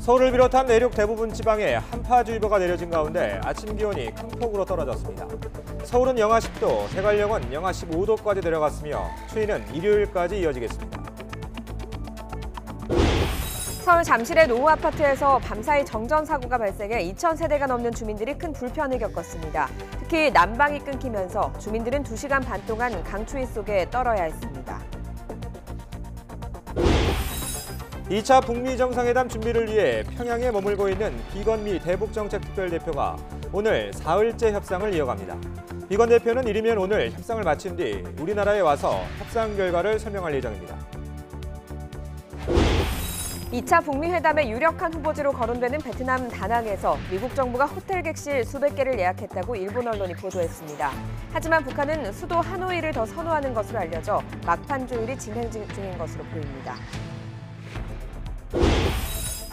서울을 비롯한 내륙 대부분 지방에 한파주의보가 내려진 가운데 아침 기온이 큰 폭으로 떨어졌습니다. 서울은 영하 10도, 대관령은 영하 15도까지 내려갔으며 추위는 일요일까지 이어지겠습니다. 서울 잠실의 노후 아파트에서 밤사이 정전사고가 발생해 2,000세대가 넘는 주민들이 큰 불편을 겪었습니다. 특히 난방이 끊기면서 주민들은 2시간 반 동안 강추위 속에 떨어야 했습니다. 2차 북미 정상회담 준비를 위해 평양에 머물고 있는 비건미 대북정책특별대표가 오늘 사흘째 협상을 이어갑니다. 비건 대표는 이르면 오늘 협상을 마친 뒤 우리나라에 와서 협상 결과를 설명할 예정입니다. 2차 북미 회담의 유력한 후보지로 거론되는 베트남 다낭에서 미국 정부가 호텔 객실 수백 개를 예약했다고 일본 언론이 보도했습니다. 하지만 북한은 수도 하노이를 더 선호하는 것으로 알려져 막판 조율이 진행 중인 것으로 보입니다.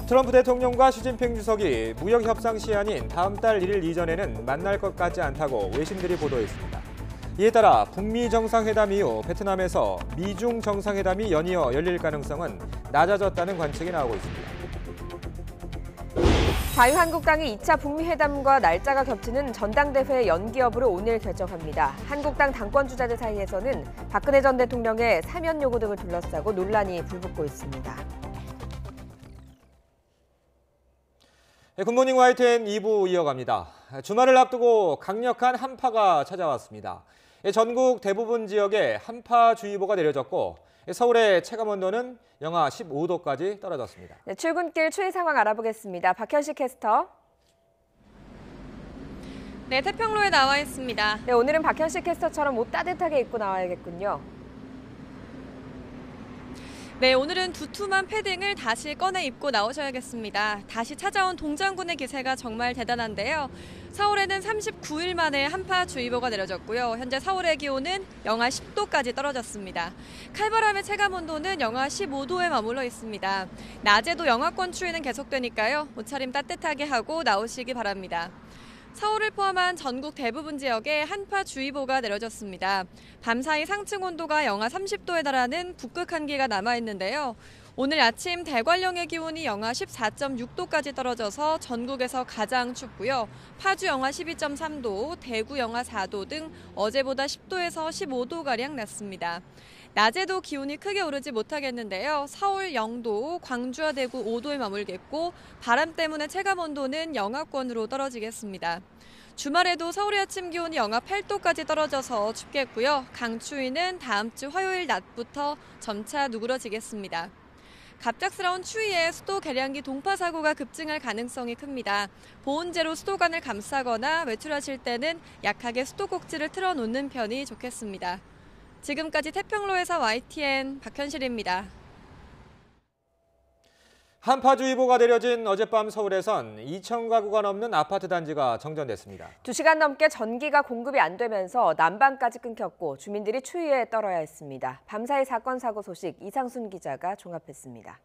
트럼프 대통령과 시진핑 주석이 무역 협상 시한인 다음 달 1일 이전에는 만날 것 같지 않다고 외신들이 보도했습니다. 이에 따라 북미 정상회담 이후 베트남에서 미중 정상회담이 연이어 열릴 가능성은 낮아졌다는 관측이 나오고 있습니다. 자유한국당이 2차 북미 회담과 날짜가 겹치는 전당대회 연기 여부를 오늘 결정합니다. 한국당 당권 주자들 사이에서는 박근혜 전 대통령의 사면 요구 등을 둘러싸고 논란이 불붙고 있습니다. 굿모닝 YTN 2부 이어갑니다. 주말을 앞두고 강력한 한파가 찾아왔습니다. 전국 대부분 지역에 한파주의보가 내려졌고 서울의 체감온도는 영하 15도까지 떨어졌습니다. 네, 출근길 추위 상황 알아보겠습니다. 박현식 캐스터. 네, 태평로에 나와 있습니다. 네, 오늘은 박현식 캐스터처럼 옷 따뜻하게 입고 나와야겠군요. 네, 오늘은 두툼한 패딩을 다시 꺼내 입고 나오셔야겠습니다. 다시 찾아온 동장군의 기세가 정말 대단한데요. 서울에는 39일 만에 한파주의보가 내려졌고요. 현재 서울의 기온은 영하 10도까지 떨어졌습니다. 칼바람의 체감온도는 영하 15도에 머물러 있습니다. 낮에도 영하권 추위는 계속되니까요. 옷차림 따뜻하게 하고 나오시기 바랍니다. 서울을 포함한 전국 대부분 지역에 한파주의보가 내려졌습니다. 밤사이 상층 온도가 영하 30도에 달하는 북극 한기가 남아있는데요. 오늘 아침 대관령의 기온이 영하 14.6도까지 떨어져서 전국에서 가장 춥고요. 파주 영하 12.3도, 대구 영하 4도 등 어제보다 10도에서 15도가량 낮습니다. 낮에도 기온이 크게 오르지 못하겠는데요. 서울 0도, 광주와 대구 5도에 머물겠고 바람 때문에 체감온도는 영하권으로 떨어지겠습니다. 주말에도 서울의 아침 기온이 영하 8도까지 떨어져서 춥겠고요. 강추위는 다음 주 화요일 낮부터 점차 누그러지겠습니다. 갑작스러운 추위에 수도 계량기 동파 사고가 급증할 가능성이 큽니다. 보온재로 수도관을 감싸거나 외출하실 때는 약하게 수도꼭지를 틀어놓는 편이 좋겠습니다. 지금까지 태평로에서 YTN 박현실입니다. 한파주의보가 내려진 어젯밤 서울에선 2,000가구가 넘는 아파트 단지가 정전됐습니다. 2시간 넘게 전기가 공급이 안 되면서 난방까지 끊겼고 주민들이 추위에 떨어야 했습니다. 밤사이 사건 사고 소식 이상순 기자가 종합했습니다.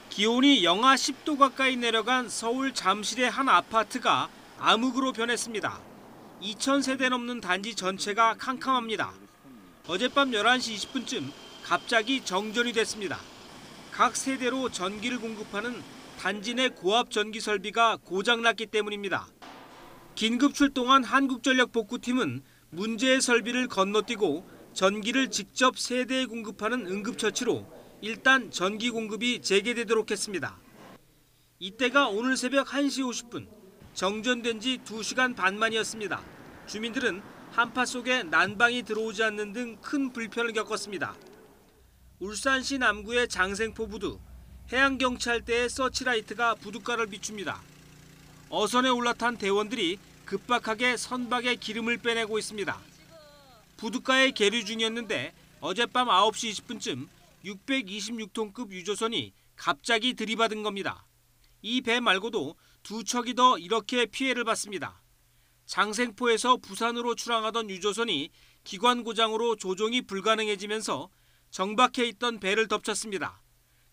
기온이 영하 10도 가까이 내려간 서울 잠실의 한 아파트가 암흑으로 변했습니다. 2,000세대 넘는 단지 전체가 캄캄합니다. 어젯밤 11시 20분쯤 갑자기 정전이 됐습니다. 각 세대로 전기를 공급하는 단지 내 고압 전기 설비가 고장났기 때문입니다. 긴급 출동한 한국전력 복구팀은 문제의 설비를 건너뛰고 전기를 직접 세대에 공급하는 응급처치로 일단 전기 공급이 재개되도록 했습니다. 이때가 오늘 새벽 1시 50분. 정전된 지 2시간 반 만이었습니다. 주민들은 한파 속에 난방이 들어오지 않는 등 큰 불편을 겪었습니다. 울산시 남구의 장생포 부두, 해양경찰대의 서치라이트가 부둣가를 비춥니다. 어선에 올라탄 대원들이 급박하게 선박에 기름을 빼내고 있습니다. 부둣가에 계류 중이었는데 어젯밤 9시 20분쯤 626톤급 유조선이 갑자기 들이받은 겁니다. 이 배 말고도 2척이 더 이렇게 피해를 봤습니다. 장생포에서 부산으로 출항하던 유조선이 기관 고장으로 조종이 불가능해지면서 정박해 있던 배를 덮쳤습니다.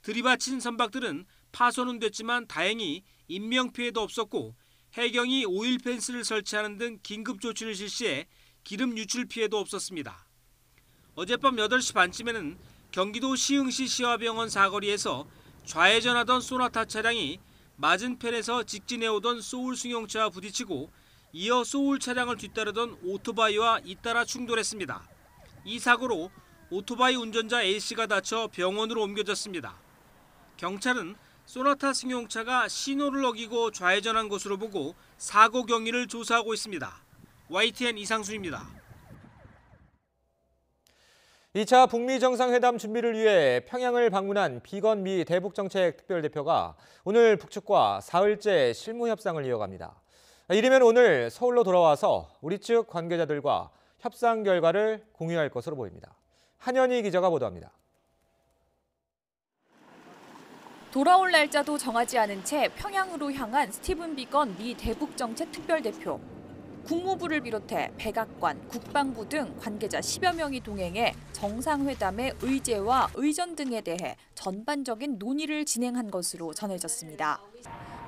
들이받친 선박들은 파손은 됐지만 다행히 인명피해도 없었고 해경이 오일 펜스를 설치하는 등 긴급 조치를 실시해 기름 유출 피해도 없었습니다. 어젯밤 8시 반쯤에는 경기도 시흥시 시화병원 사거리에서 좌회전하던 소나타 차량이 맞은편에서 직진해오던 소울 승용차와 부딪히고 이어 소울 차량을 뒤따르던 오토바이와 잇따라 충돌했습니다. 이 사고로 오토바이 운전자 A씨가 다쳐 병원으로 옮겨졌습니다. 경찰은 소나타 승용차가 신호를 어기고 좌회전한 것으로 보고 사고 경위를 조사하고 있습니다. YTN 이상순입니다. 2차 북미 정상회담 준비를 위해 평양을 방문한 비건 미 대북정책 특별대표가 오늘 북측과 사흘째 실무 협상을 이어갑니다. 이르면 오늘 서울로 돌아와서 우리 측 관계자들과 협상 결과를 공유할 것으로 보입니다. 한현희 기자가 보도합니다. 돌아올 날짜도 정하지 않은 채 평양으로 향한 스티븐 비건 미 대북정책 특별대표. 국무부를 비롯해 백악관, 국방부 등 관계자 10여 명이 동행해 정상회담의 의제와 의전 등에 대해 전반적인 논의를 진행한 것으로 전해졌습니다.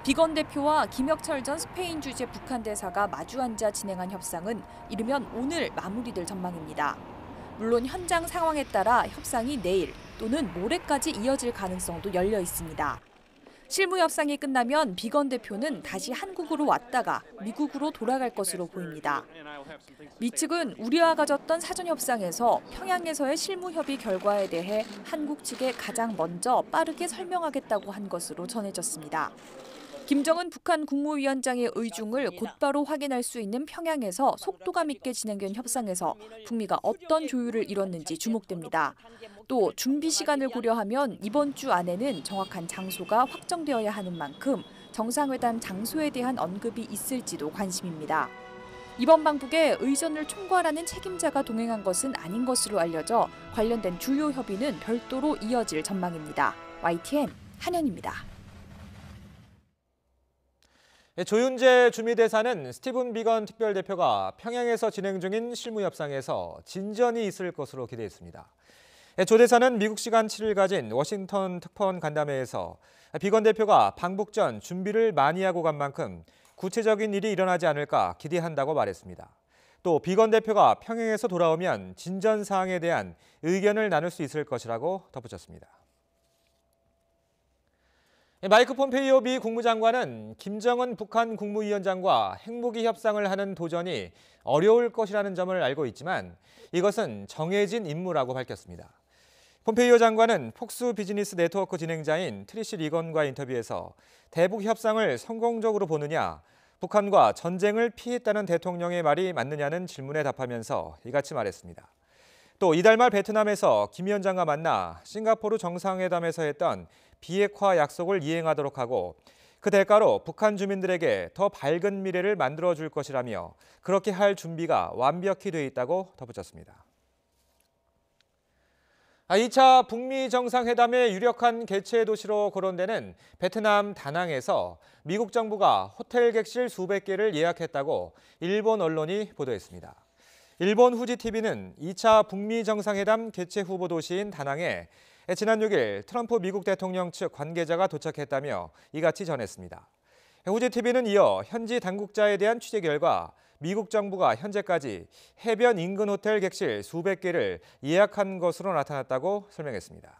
비건 대표와 김혁철 전 스페인 주재 북한 대사가 마주 앉아 진행한 협상은 이르면 오늘 마무리될 전망입니다. 물론 현장 상황에 따라 협상이 내일 또는 모레까지 이어질 가능성도 열려 있습니다. 실무 협상이 끝나면 비건 대표는 다시 한국으로 왔다가 미국으로 돌아갈 것으로 보입니다. 미 측은 우리와 가졌던 사전 협상에서 평양에서의 실무 협의 결과에 대해 한국 측에 가장 먼저 빠르게 설명하겠다고 한 것으로 전해졌습니다. 김정은 북한 국무위원장의 의중을 곧바로 확인할 수 있는 평양에서 속도감 있게 진행된 협상에서 북미가 어떤 조율을 이뤘는지 주목됩니다. 또 준비 시간을 고려하면 이번 주 안에는 정확한 장소가 확정되어야 하는 만큼 정상회담 장소에 대한 언급이 있을지도 관심입니다. 이번 방북에 의전을 총괄하는 책임자가 동행한 것은 아닌 것으로 알려져 관련된 주요 협의는 별도로 이어질 전망입니다. YTN 한현입니다. 조윤재 주미대사는 스티븐 비건 특별대표가 평양에서 진행 중인 실무 협상에서 진전이 있을 것으로 기대했습니다. 조 대사는 미국 시간 7일 가진 워싱턴 특파원 간담회에서 비건 대표가 방북 전 준비를 많이 하고 간 만큼 구체적인 일이 일어나지 않을까 기대한다고 말했습니다. 또 비건 대표가 평양에서 돌아오면 진전 사항에 대한 의견을 나눌 수 있을 것이라고 덧붙였습니다. 마이크 폼페이오 미 국무장관은 김정은 북한 국무위원장과 핵무기 협상을 하는 도전이 어려울 것이라는 점을 알고 있지만 이것은 정해진 임무라고 밝혔습니다. 폼페이오 장관은 폭스 비즈니스 네트워크 진행자인 트리시 리건과 인터뷰에서 대북 협상을 성공적으로 보느냐, 북한과 전쟁을 피했다는 대통령의 말이 맞느냐는 질문에 답하면서 이같이 말했습니다. 또 이달 말 베트남에서 김 위원장과 만나 싱가포르 정상회담에서 했던 비핵화 약속을 이행하도록 하고 그 대가로 북한 주민들에게 더 밝은 미래를 만들어줄 것이라며 그렇게 할 준비가 완벽히 돼 있다고 덧붙였습니다. 2차 북미 정상회담의 유력한 개최 도시로 거론되는 베트남 다낭에서 미국 정부가 호텔 객실 수백 개를 예약했다고 일본 언론이 보도했습니다. 일본 후지TV는 2차 북미 정상회담 개최 후보 도시인 다낭에 지난 6일 트럼프 미국 대통령 측 관계자가 도착했다며 이같이 전했습니다. 후지TV는 이어 현지 당국자에 대한 취재 결과 미국 정부가 현재까지 해변 인근 호텔 객실 수백 개를 예약한 것으로 나타났다고 설명했습니다.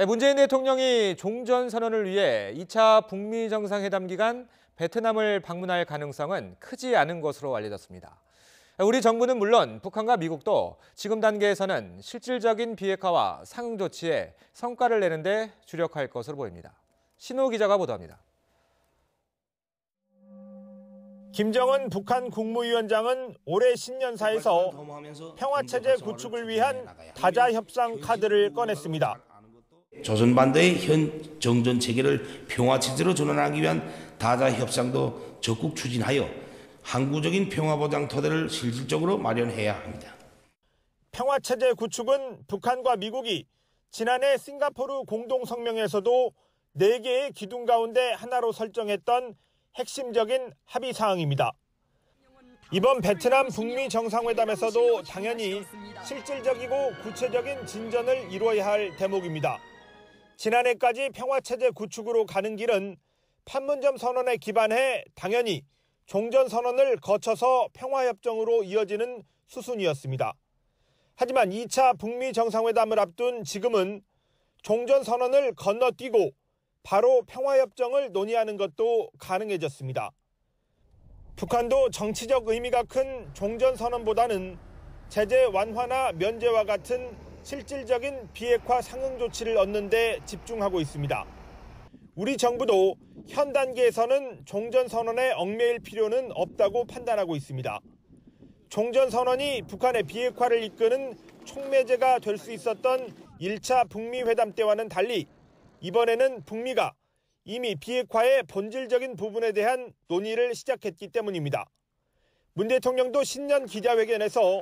문재인 대통령이 종전선언을 위해 2차 북미 정상회담 기간 베트남을 방문할 가능성은 크지 않은 것으로 알려졌습니다. 우리 정부는 물론 북한과 미국도 지금 단계에서는 실질적인 비핵화와 상응 조치에 성과를 내는 데 주력할 것으로 보입니다. 신호 기자가 보도합니다. 김정은 북한 국무위원장은 올해 신년사에서 평화체제 구축을 위한 다자 협상 카드를 꺼냈습니다. 조선반도의 현 정전 체계를 평화체제로 전환하기 위한 다자 협상도 적극 추진하여 항구적인 평화보장 토대를 실질적으로 마련해야 합니다. 평화체제 구축은 북한과 미국이 지난해 싱가포르 공동성명에서도 4개의 기둥 가운데 하나로 설정했던 핵심적인 합의 사항입니다. 이번 베트남 북미 정상회담에서도 당연히 실질적이고 구체적인 진전을 이루어야 할 대목입니다. 지난해까지 평화체제 구축으로 가는 길은 판문점 선언에 기반해 당연히 종전선언을 거쳐서 평화협정으로 이어지는 수순이었습니다. 하지만 2차 북미 정상회담을 앞둔 지금은 종전선언을 건너뛰고 바로 평화협정을 논의하는 것도 가능해졌습니다. 북한도 정치적 의미가 큰 종전선언보다는 제재 완화나 면제와 같은 실질적인 비핵화 상응 조치를 얻는 데 집중하고 있습니다. 우리 정부도 현 단계에서는 종전선언에 얽매일 필요는 없다고 판단하고 있습니다. 종전선언이 북한의 비핵화를 이끄는 촉매제가 될 수 있었던 1차 북미 회담 때와는 달리 이번에는 북미가 이미 비핵화의 본질적인 부분에 대한 논의를 시작했기 때문입니다. 문 대통령도 신년 기자회견에서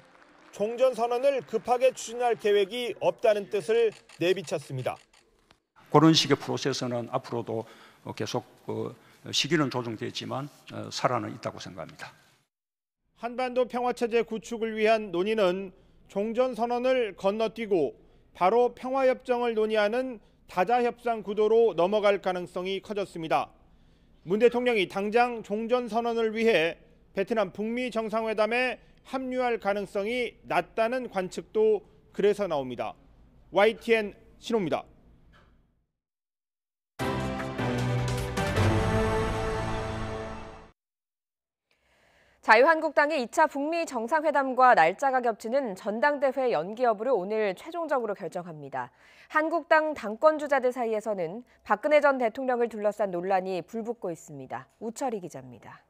종전선언을 급하게 추진할 계획이 없다는 뜻을 내비쳤습니다. 그런 식의 프로세스는 앞으로도 계속 시기는 조정되었지만 살아는 있다고 생각합니다. 한반도 평화체제 구축을 위한 논의는 종전선언을 건너뛰고 바로 평화협정을 논의하는 다자협상 구도로 넘어갈 가능성이 커졌습니다. 문 대통령이 당장 종전선언을 위해 베트남 북미 정상회담에 합류할 가능성이 낮다는 관측도 그래서 나옵니다. YTN 신호입니다. 자유한국당이 2차 북미 정상회담과 날짜가 겹치는 전당대회 연기 여부를 오늘 최종적으로 결정합니다. 한국당 당권주자들 사이에서는 박근혜 전 대통령을 둘러싼 논란이 불붙고 있습니다. 우철희 기자입니다.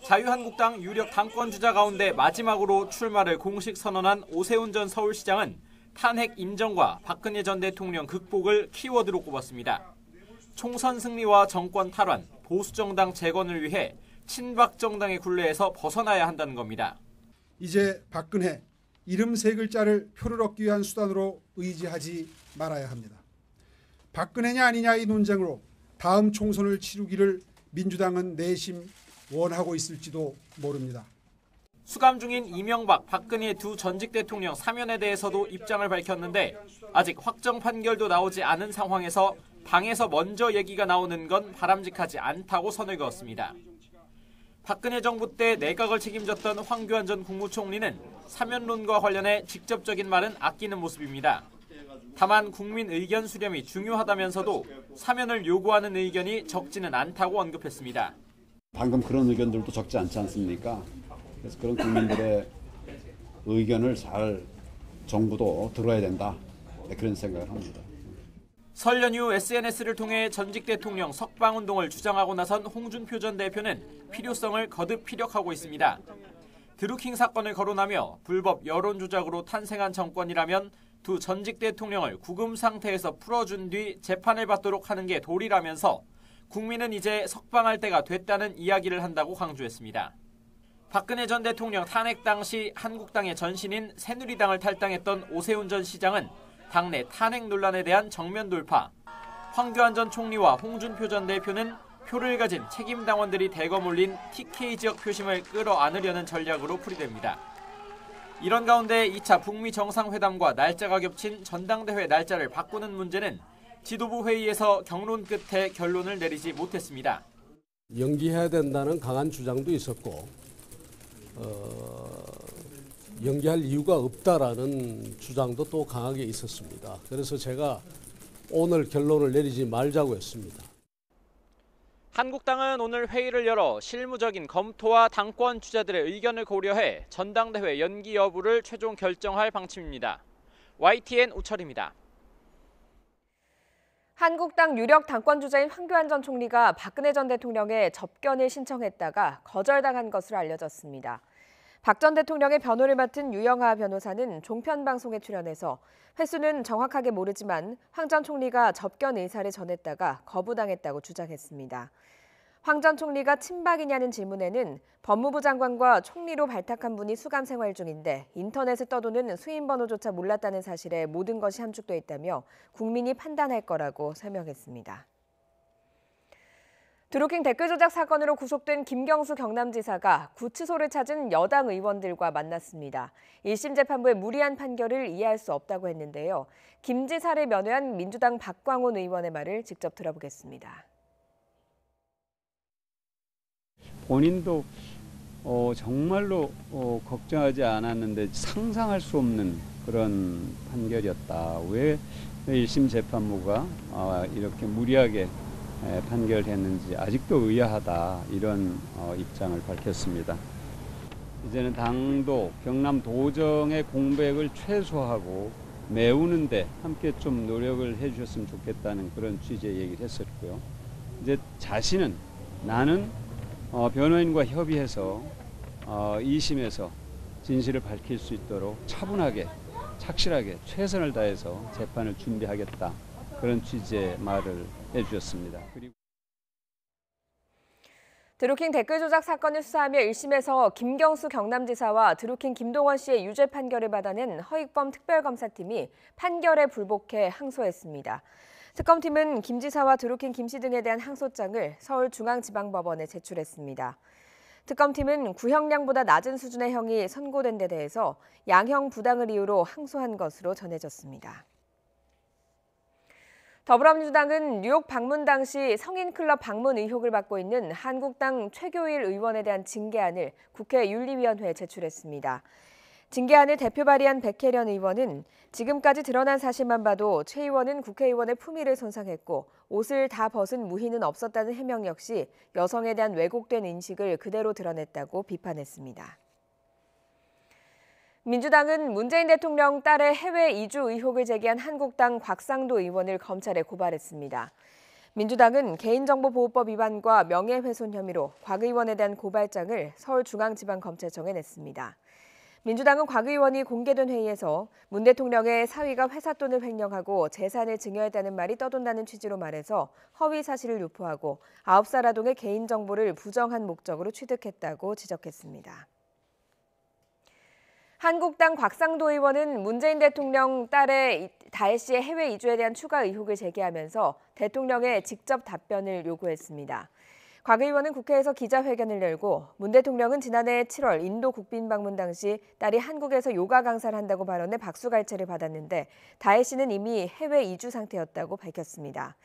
자유한국당 유력 당권주자 가운데 마지막으로 출마를 공식 선언한 오세훈 전 서울시장은 탄핵 인정과 박근혜 전 대통령 극복을 키워드로 꼽았습니다. 총선 승리와 정권 탈환, 보수정당 재건을 위해 친박 정당의 굴레에서 벗어나야 한다는 겁니다. 이제 박근혜 이름 세 글자를 표를 얻기 위한 수단으로 의지하지 말아야 합니다. 박근혜냐 아니냐 이 논쟁으로 다음 총선을 치르기를 민주당은 내심 원하고 있을지도 모릅니다. 수감 중인 이명박, 박근혜 두 전직 대통령 사면에 대해서도 입장을 밝혔는데 아직 확정 판결도 나오지 않은 상황에서 당에서 먼저 얘기가 나오는 건 바람직하지 않다고 선을 그었습니다. 박근혜 정부 때 내각을 책임졌던 황교안 전 국무총리는 사면론과 관련해 직접적인 말은 아끼는 모습입니다. 다만 국민 의견 수렴이 중요하다면서도 사면을 요구하는 의견이 적지는 않다고 언급했습니다. 방금 그런 의견들도 적지 않지 않습니까? 그래서 그런 국민들의 의견을 잘 정부도 들어야 된다. 그런 생각을 합니다. 설 연휴 SNS를 통해 전직 대통령 석방운동을 주장하고 나선 홍준표 전 대표는 필요성을 거듭 피력하고 있습니다. 드루킹 사건을 거론하며 불법 여론 조작으로 탄생한 정권이라면 두 전직 대통령을 구금 상태에서 풀어준 뒤 재판을 받도록 하는 게 도리라면서 국민은 이제 석방할 때가 됐다는 이야기를 한다고 강조했습니다. 박근혜 전 대통령 탄핵 당시 한국당의 전신인 새누리당을 탈당했던 오세훈 전 시장은 당내 탄핵 논란에 대한 정면 돌파, 황교안 전 총리와 홍준표 전 대표는 표를 가진 책임 당원들이 대거 몰린 TK 지역 표심을 끌어안으려는 전략으로 풀이됩니다. 이런 가운데 2차 북미 정상회담과 날짜가 겹친 전당대회 날짜를 바꾸는 문제는 지도부 회의에서 경론 끝에 결론을 내리지 못했습니다. 연기해야 된다는 강한 주장도 있었고 연기할 이유가 없다라는 주장도 또 강하게 있었습니다. 그래서 제가 오늘 결론을 내리지 말자고 했습니다. 한국당은 오늘 회의를 열어 실무적인 검토와 당권 주자들의 의견을 고려해 전당대회 연기 여부를 최종 결정할 방침입니다. YTN 우철입니다. 한국당 유력 당권주자인 황교안 전 총리가 박근혜 전 대통령의 접견을 신청했다가 거절당한 것으로 알려졌습니다. 박 전 대통령의 변호를 맡은 유영하 변호사는 종편 방송에 출연해서 횟수는 정확하게 모르지만 황 전 총리가 접견 의사를 전했다가 거부당했다고 주장했습니다. 황 전 총리가 친박이냐는 질문에는 법무부 장관과 총리로 발탁한 분이 수감 생활 중인데 인터넷에 떠도는 수임 번호조차 몰랐다는 사실에 모든 것이 함축돼 있다며 국민이 판단할 거라고 설명했습니다. 드루킹 댓글 조작 사건으로 구속된 김경수 경남지사가 구치소를 찾은 여당 의원들과 만났습니다. 1심 재판부의 무리한 판결을 이해할 수 없다고 했는데요. 김 지사를 면회한 민주당 박광온 의원의 말을 직접 들어보겠습니다. 본인도 정말로 걱정하지 않았는데 상상할 수 없는 그런 판결이었다. 왜 1심 재판부가 이렇게 무리하게 판결했는지 아직도 의아하다, 이런 입장을 밝혔습니다. 이제는 당도, 경남 도정의 공백을 최소화하고 메우는데 함께 좀 노력을 해주셨으면 좋겠다는 그런 취지의 얘기를 했었고요. 이제 자신은 나는 변호인과 협의해서 2심에서 진실을 밝힐 수 있도록 차분하게, 착실하게 최선을 다해서 재판을 준비하겠다, 그런 취지의 말을 해주셨습니다. 그리고 드루킹 댓글 조작 사건을 수사하며 1심에서 김경수 경남지사와 드루킹 김동원 씨의 유죄 판결을 받아낸 허익범 특별검사팀이 판결에 불복해 항소했습니다. 특검팀은 김 지사와 드루킹 김 씨 등에 대한 항소장을 서울중앙지방법원에 제출했습니다. 특검팀은 구형량보다 낮은 수준의 형이 선고된 데 대해서 양형 부당을 이유로 항소한 것으로 전해졌습니다. 더불어민주당은 뉴욕 방문 당시 성인클럽 방문 의혹을 받고 있는 한국당 최교일 의원에 대한 징계안을 국회 윤리위원회에 제출했습니다. 징계안을 대표 발의한 백혜련 의원은 지금까지 드러난 사실만 봐도 최 의원은 국회의원의 품위를 손상했고 옷을 다 벗은 무희는 없었다는 해명 역시 여성에 대한 왜곡된 인식을 그대로 드러냈다고 비판했습니다. 민주당은 문재인 대통령 딸의 해외 이주 의혹을 제기한 한국당 곽상도 의원을 검찰에 고발했습니다. 민주당은 개인정보보호법 위반과 명예훼손 혐의로 곽 의원에 대한 고발장을 서울중앙지방검찰청에 냈습니다. 민주당은 곽 의원이 공개된 회의에서 문 대통령의 사위가 회사 돈을 횡령하고 재산을 증여했다는 말이 떠돈다는 취지로 말해서 허위 사실을 유포하고 9살 아동의 개인정보를 부정한 목적으로 취득했다고 지적했습니다. 한국당 곽상도 의원은 문재인 대통령 딸의 다혜 씨의 해외 이주에 대한 추가 의혹을 제기하면서 대통령의 직접 답변을 요구했습니다. 곽 의원은 국회에서 기자회견을 열고 문 대통령은 지난해 7월 인도 국빈 방문 당시 딸이 한국에서 요가 강사를 한다고 발언해 박수갈채를 받았는데 다혜 씨는 이미 해외 이주 상태였다고 밝혔습니다.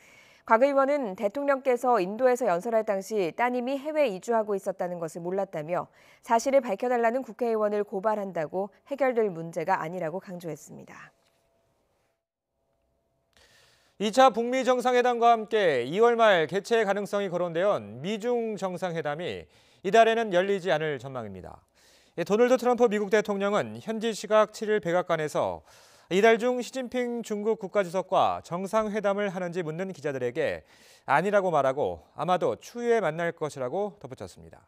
곽 의원은 대통령께서 인도에서 연설할 당시 따님이 해외 이주하고 있었다는 것을 몰랐다며 사실을 밝혀달라는 국회의원을 고발한다고 해결될 문제가 아니라고 강조했습니다. 2차 북미 정상회담과 함께 2월 말 개최 가능성이 거론된 미중 정상회담이 이달에는 열리지 않을 전망입니다. 도널드 트럼프 미국 대통령은 현지 시각 7일 백악관에서 이달 중 시진핑 중국 국가주석과 정상회담을 하는지 묻는 기자들에게 아니라고 말하고 아마도 추후에 만날 것이라고 덧붙였습니다.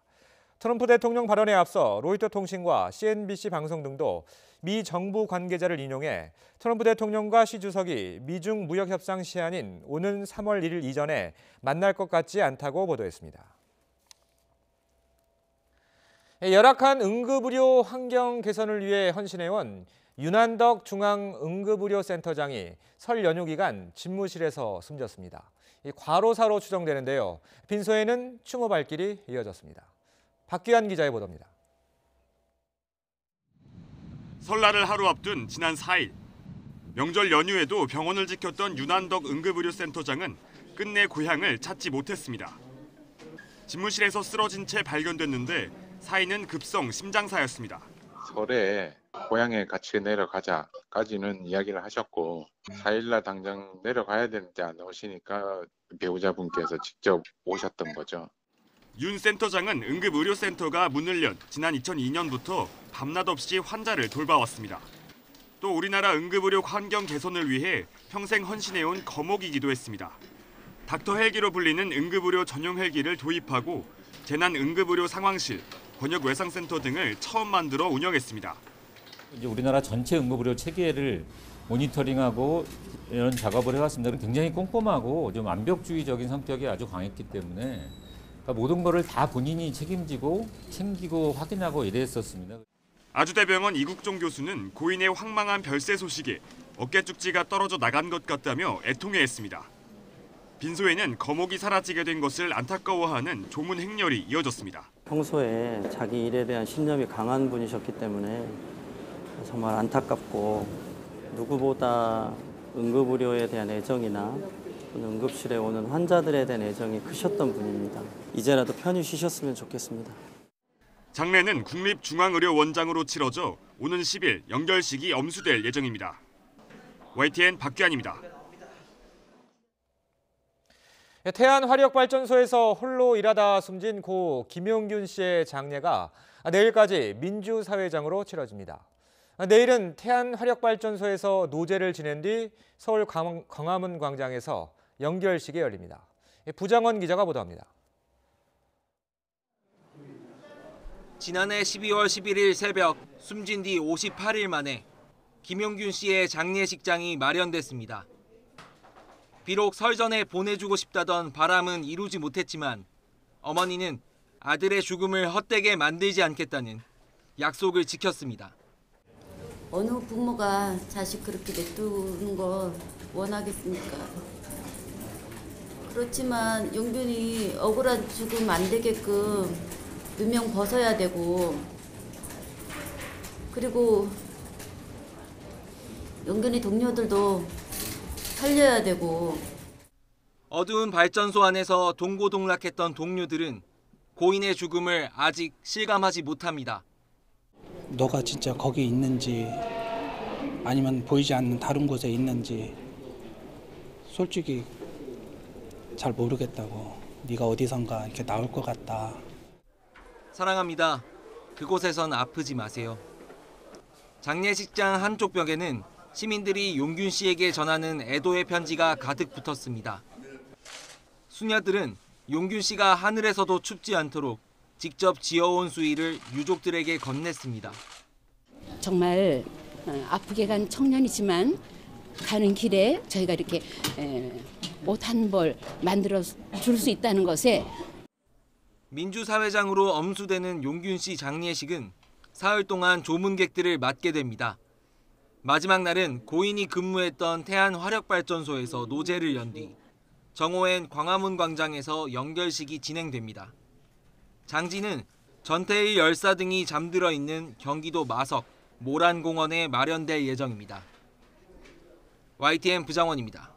트럼프 대통령 발언에 앞서 로이터 통신과 CNBC 방송 등도 미 정부 관계자를 인용해 트럼프 대통령과 시 주석이 미중 무역 협상 시한인 오는 3월 1일 이전에 만날 것 같지 않다고 보도했습니다. 열악한 응급의료 환경 개선을 위해 헌신해온 윤한덕 중앙응급의료센터장이 설 연휴 기간 집무실에서 숨졌습니다. 과로사로 추정되는데요. 빈소에는 추모 발길이 이어졌습니다. 박규환 기자의 보도입니다. 설날을 하루 앞둔 지난 4일. 명절 연휴에도 병원을 지켰던 윤한덕 응급의료센터장은 끝내 고향을 찾지 못했습니다. 집무실에서 쓰러진 채 발견됐는데 사인은 급성 심장사였습니다. 설에 고향에 같이 내려가자까지는 이야기를 하셨고 4일날 당장 내려가야 되는데 안 오시니까 배우자분께서 직접 오셨던 거죠. 윤 센터장은 응급의료센터가 문을 연 지난 2002년부터 밤낮 없이 환자를 돌봐왔습니다. 또 우리나라 응급의료 환경 개선을 위해 평생 헌신해온 거목이기도 했습니다. 닥터 헬기로 불리는 응급의료 전용 헬기를 도입하고 재난 응급의료 상황실, 번역 외상센터 등을 처음 만들어 운영했습니다. 이제 우리나라 전체 응급의료 체계를 모니터링하고 이런 작업을 해왔습니다. 굉장히 꼼꼼하고 좀 완벽주의적인 성격이 아주 강했기 때문에 그러니까 모든 거를 다 본인이 책임지고 챙기고 확인하고 이랬었습니다. 아주대병원 이국종 교수는 고인의 황망한 별세 소식에 어깨축지가 떨어져 나간 것 같다며 애통해했습니다. 빈소에는 거목이 사라지게 된 것을 안타까워하는 조문 행렬이 이어졌습니다. 평소에 자기 일에 대한 신념이 강한 분이셨기 때문에 정말 안타깝고 누구보다 응급의료에 대한 애정이나 응급실에 오는 환자들에 대한 애정이 크셨던 분입니다. 이제라도 편히 쉬셨으면 좋겠습니다. 장례는 국립중앙의료원장으로 치러져 오는 10일 연결식이 엄수될 예정입니다. YTN 박규환입니다. 태안화력발전소에서 홀로 일하다 숨진 고 김용균 씨의 장례가 내일까지 민주사회장으로 치러집니다. 내일은 태안화력발전소에서 노제를 지낸 뒤 서울 광화문 광장에서 연결식이 열립니다. 부장원 기자가 보도합니다. 지난해 12월 11일 새벽 숨진 뒤 58일 만에 김용균 씨의 장례식장이 마련됐습니다. 비록 설 전에 보내주고 싶다던 바람은 이루지 못했지만 어머니는 아들의 죽음을 헛되게 만들지 않겠다는 약속을 지켰습니다. 어느 부모가 자식 그렇게 냅두는 거 원하겠습니까? 그렇지만 용균이 억울한 죽음 안 되게끔 누명 벗어야 되고, 그리고 용균이 동료들도 살려야 되고. 어두운 발전소 안에서 동고동락했던 동료들은 고인의 죽음을 아직 실감하지 못합니다. 너가 진짜 거기 있는지 아니면 보이지 않는 다른 곳에 있는지 솔직히 잘 모르겠다고. 네가 어디선가 이렇게 나올 것 같다. 사랑합니다. 그곳에선 아프지 마세요. 장례식장 한쪽 벽에는 시민들이 용균 씨에게 전하는 애도의 편지가 가득 붙었습니다. 수녀들은 용균 씨가 하늘에서도 춥지 않도록 직접 지어온 수의를 유족들에게 건넸습니다. 정말 아프게 간 청년이지만 가는 길에 저희가 이렇게 옷 한 벌 만들어 줄 수 있다는 것에. 민주사회장으로 엄수되는 용균 씨 장례식은 사흘 동안 조문객들을 맞게 됩니다. 마지막 날은 고인이 근무했던 태안화력발전소에서 노제를 연 뒤 정오엔 광화문 광장에서 연결식이 진행됩니다. 장지는 전태일 열사 등이 잠들어 있는 경기도 마석 모란공원에 마련될 예정입니다. YTN 부장원입니다.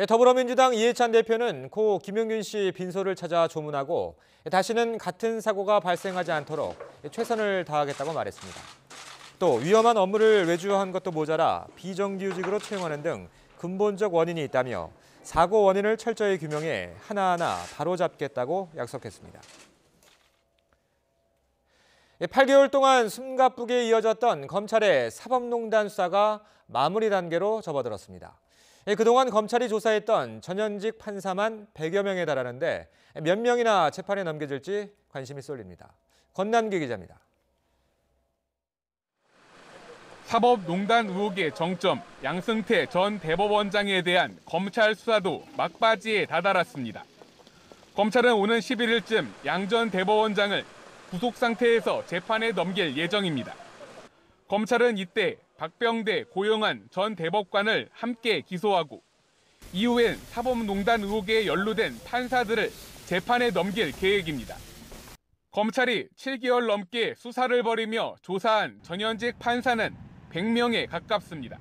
더불어민주당 이해찬 대표는 고 김용균 씨 빈소를 찾아 조문하고 다시는 같은 사고가 발생하지 않도록 최선을 다하겠다고 말했습니다. 또 위험한 업무를 외주한 것도 모자라 비정규직으로 채용하는 등 근본적 원인이 있다며 사고 원인을 철저히 규명해 하나하나 바로잡겠다고 약속했습니다. 8개월 동안 숨가쁘게 이어졌던 검찰의 사법농단 수사가 마무리 단계로 접어들었습니다. 그동안 검찰이 조사했던 전현직 판사만 100여 명에 달하는데 몇 명이나 재판에 넘겨질지 관심이 쏠립니다. 권남기 기자입니다. 사법농단 의혹의 정점, 양승태 전 대법원장에 대한 검찰 수사도 막바지에 다다랐습니다. 검찰은 오는 11일쯤 양 전 대법원장을 구속 상태에서 재판에 넘길 예정입니다. 검찰은 이때 박병대, 고영한 전 대법관을 함께 기소하고 이후엔 사법농단 의혹에 연루된 판사들을 재판에 넘길 계획입니다. 검찰이 7개월 넘게 수사를 벌이며 조사한 전현직 판사는 100명에 가깝습니다.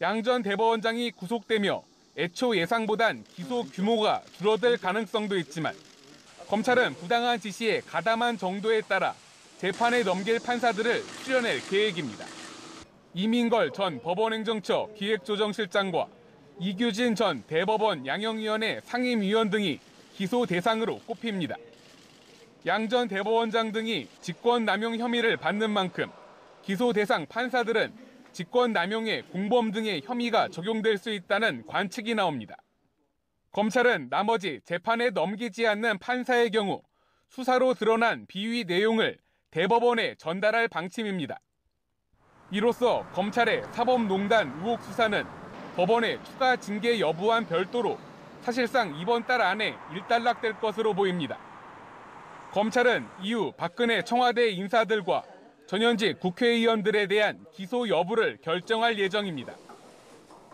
양 전 대법원장이 구속되며 애초 예상보단 기소 규모가 줄어들 가능성도 있지만 검찰은 부당한 지시에 가담한 정도에 따라 재판에 넘길 판사들을 출연할 계획입니다. 이민걸 전 법원행정처 기획조정실장과 이규진 전 대법원 양형위원회 상임위원 등이 기소 대상으로 꼽힙니다. 양 전 대법원장 등이 직권남용 혐의를 받는 만큼 기소 대상 판사들은 직권남용의 공범 등의 혐의가 적용될 수 있다는 관측이 나옵니다. 검찰은 나머지 재판에 넘기지 않는 판사의 경우 수사로 드러난 비위 내용을 대법원에 전달할 방침입니다. 이로써 검찰의 사법농단 의혹 수사는 법원의 추가 징계 여부와는 별도로 사실상 이번 달 안에 일단락될 것으로 보입니다. 검찰은 이후 박근혜 청와대 인사들과 전현직 국회의원들에 대한 기소 여부를 결정할 예정입니다.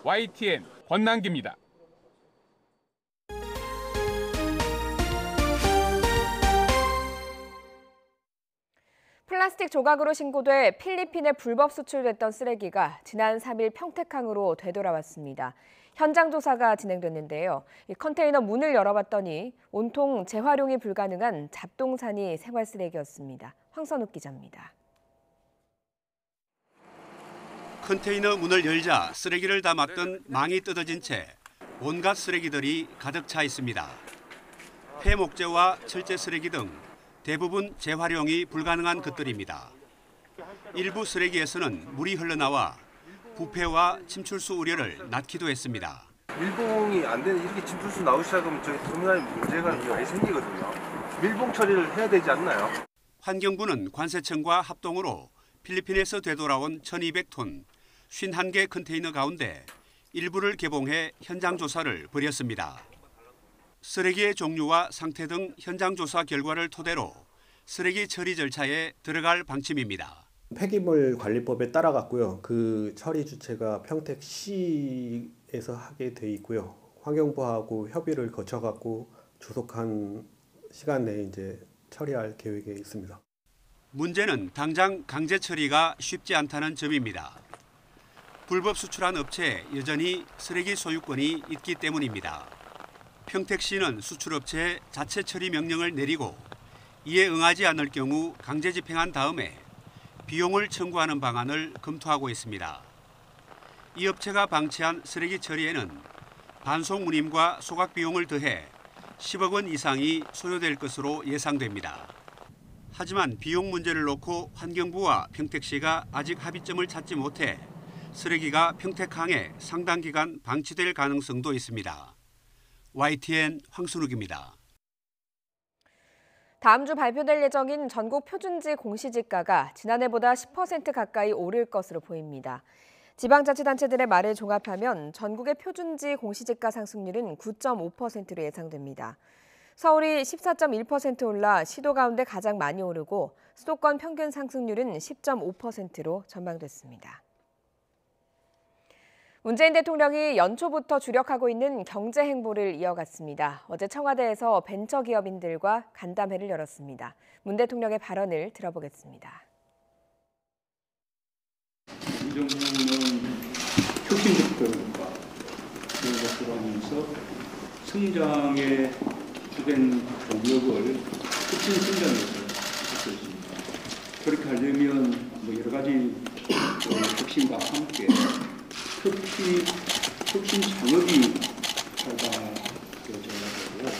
YTN 권남기입니다. 플라스틱 조각으로 신고돼 필리핀에 불법 수출됐던 쓰레기가 지난 3일 평택항으로 되돌아왔습니다. 현장 조사가 진행됐는데요. 이 컨테이너 문을 열어봤더니 온통 재활용이 불가능한 잡동사니 생활 쓰레기였습니다. 황선욱 기자입니다. 컨테이너 문을 열자 쓰레기를 담았던 망이 뜯어진 채 온갖 쓰레기들이 가득 차 있습니다. 폐목재와 철제 쓰레기 등 대부분 재활용이 불가능한 것들입니다. 일부 쓰레기에서는 물이 흘러나와 부패와 침출수 우려를 낳기도 했습니다. 밀봉이 안 되는 이렇게 침출수 나오기 시작하면 저기 터미널에 문제가 많이 생기거든요. 밀봉 처리를 해야 되지 않나요? 환경부는 관세청과 합동으로 필리핀에서 되돌아온 1,200톤 51개 컨테이너 가운데 일부를 개봉해 현장 조사를 벌였습니다. 쓰레기의 종류와 상태 등 현장 조사 결과를 토대로 쓰레기 처리 절차에 들어갈 방침입니다. 폐기물 관리법에 따라갔고요. 그 처리 주체가 평택시에서 하게 돼 있고요. 환경부하고 협의를 거쳐갖고 조속한 시간 내에 이제 처리할 계획에 있습니다. 문제는 당장 강제 처리가 쉽지 않다는 점입니다. 불법 수출한 업체에 여전히 쓰레기 소유권이 있기 때문입니다. 평택시는 수출업체에 자체 처리 명령을 내리고 이에 응하지 않을 경우 강제 집행한 다음에 비용을 청구하는 방안을 검토하고 있습니다. 이 업체가 방치한 쓰레기 처리에는 반송 운임과 소각 비용을 더해 10억 원 이상이 소요될 것으로 예상됩니다. 하지만 비용 문제를 놓고 환경부와 평택시가 아직 합의점을 찾지 못해 쓰레기가 평택항에 상당 기간 방치될 가능성도 있습니다. YTN 황순욱입니다. 다음 주 발표될 예정인 전국 표준지 공시지가가 지난해보다 10% 가까이 오를 것으로 보입니다. 지방자치단체들의 말을 종합하면 전국의 표준지 공시지가 상승률은 9.5%로 예상됩니다. 서울이 14.1% 올라 시도 가운데 가장 많이 오르고 수도권 평균 상승률은 10.5%로 전망됐습니다. 문재인 대통령이 연초부터 주력하고 있는 경제 행보를 이어갔습니다. 어제 청와대에서 벤처기업인들과 간담회를 열었습니다. 문 대통령의 발언을 들어보겠습니다. 이 정부는 혁신적 교육과 들어가면서 성장의 주된 동력을 혁신 성장에서 찾고 있습니다. 그렇게 하려면 여러 가지 혁신과 함께 혁신 창업이 발달되어져야 되고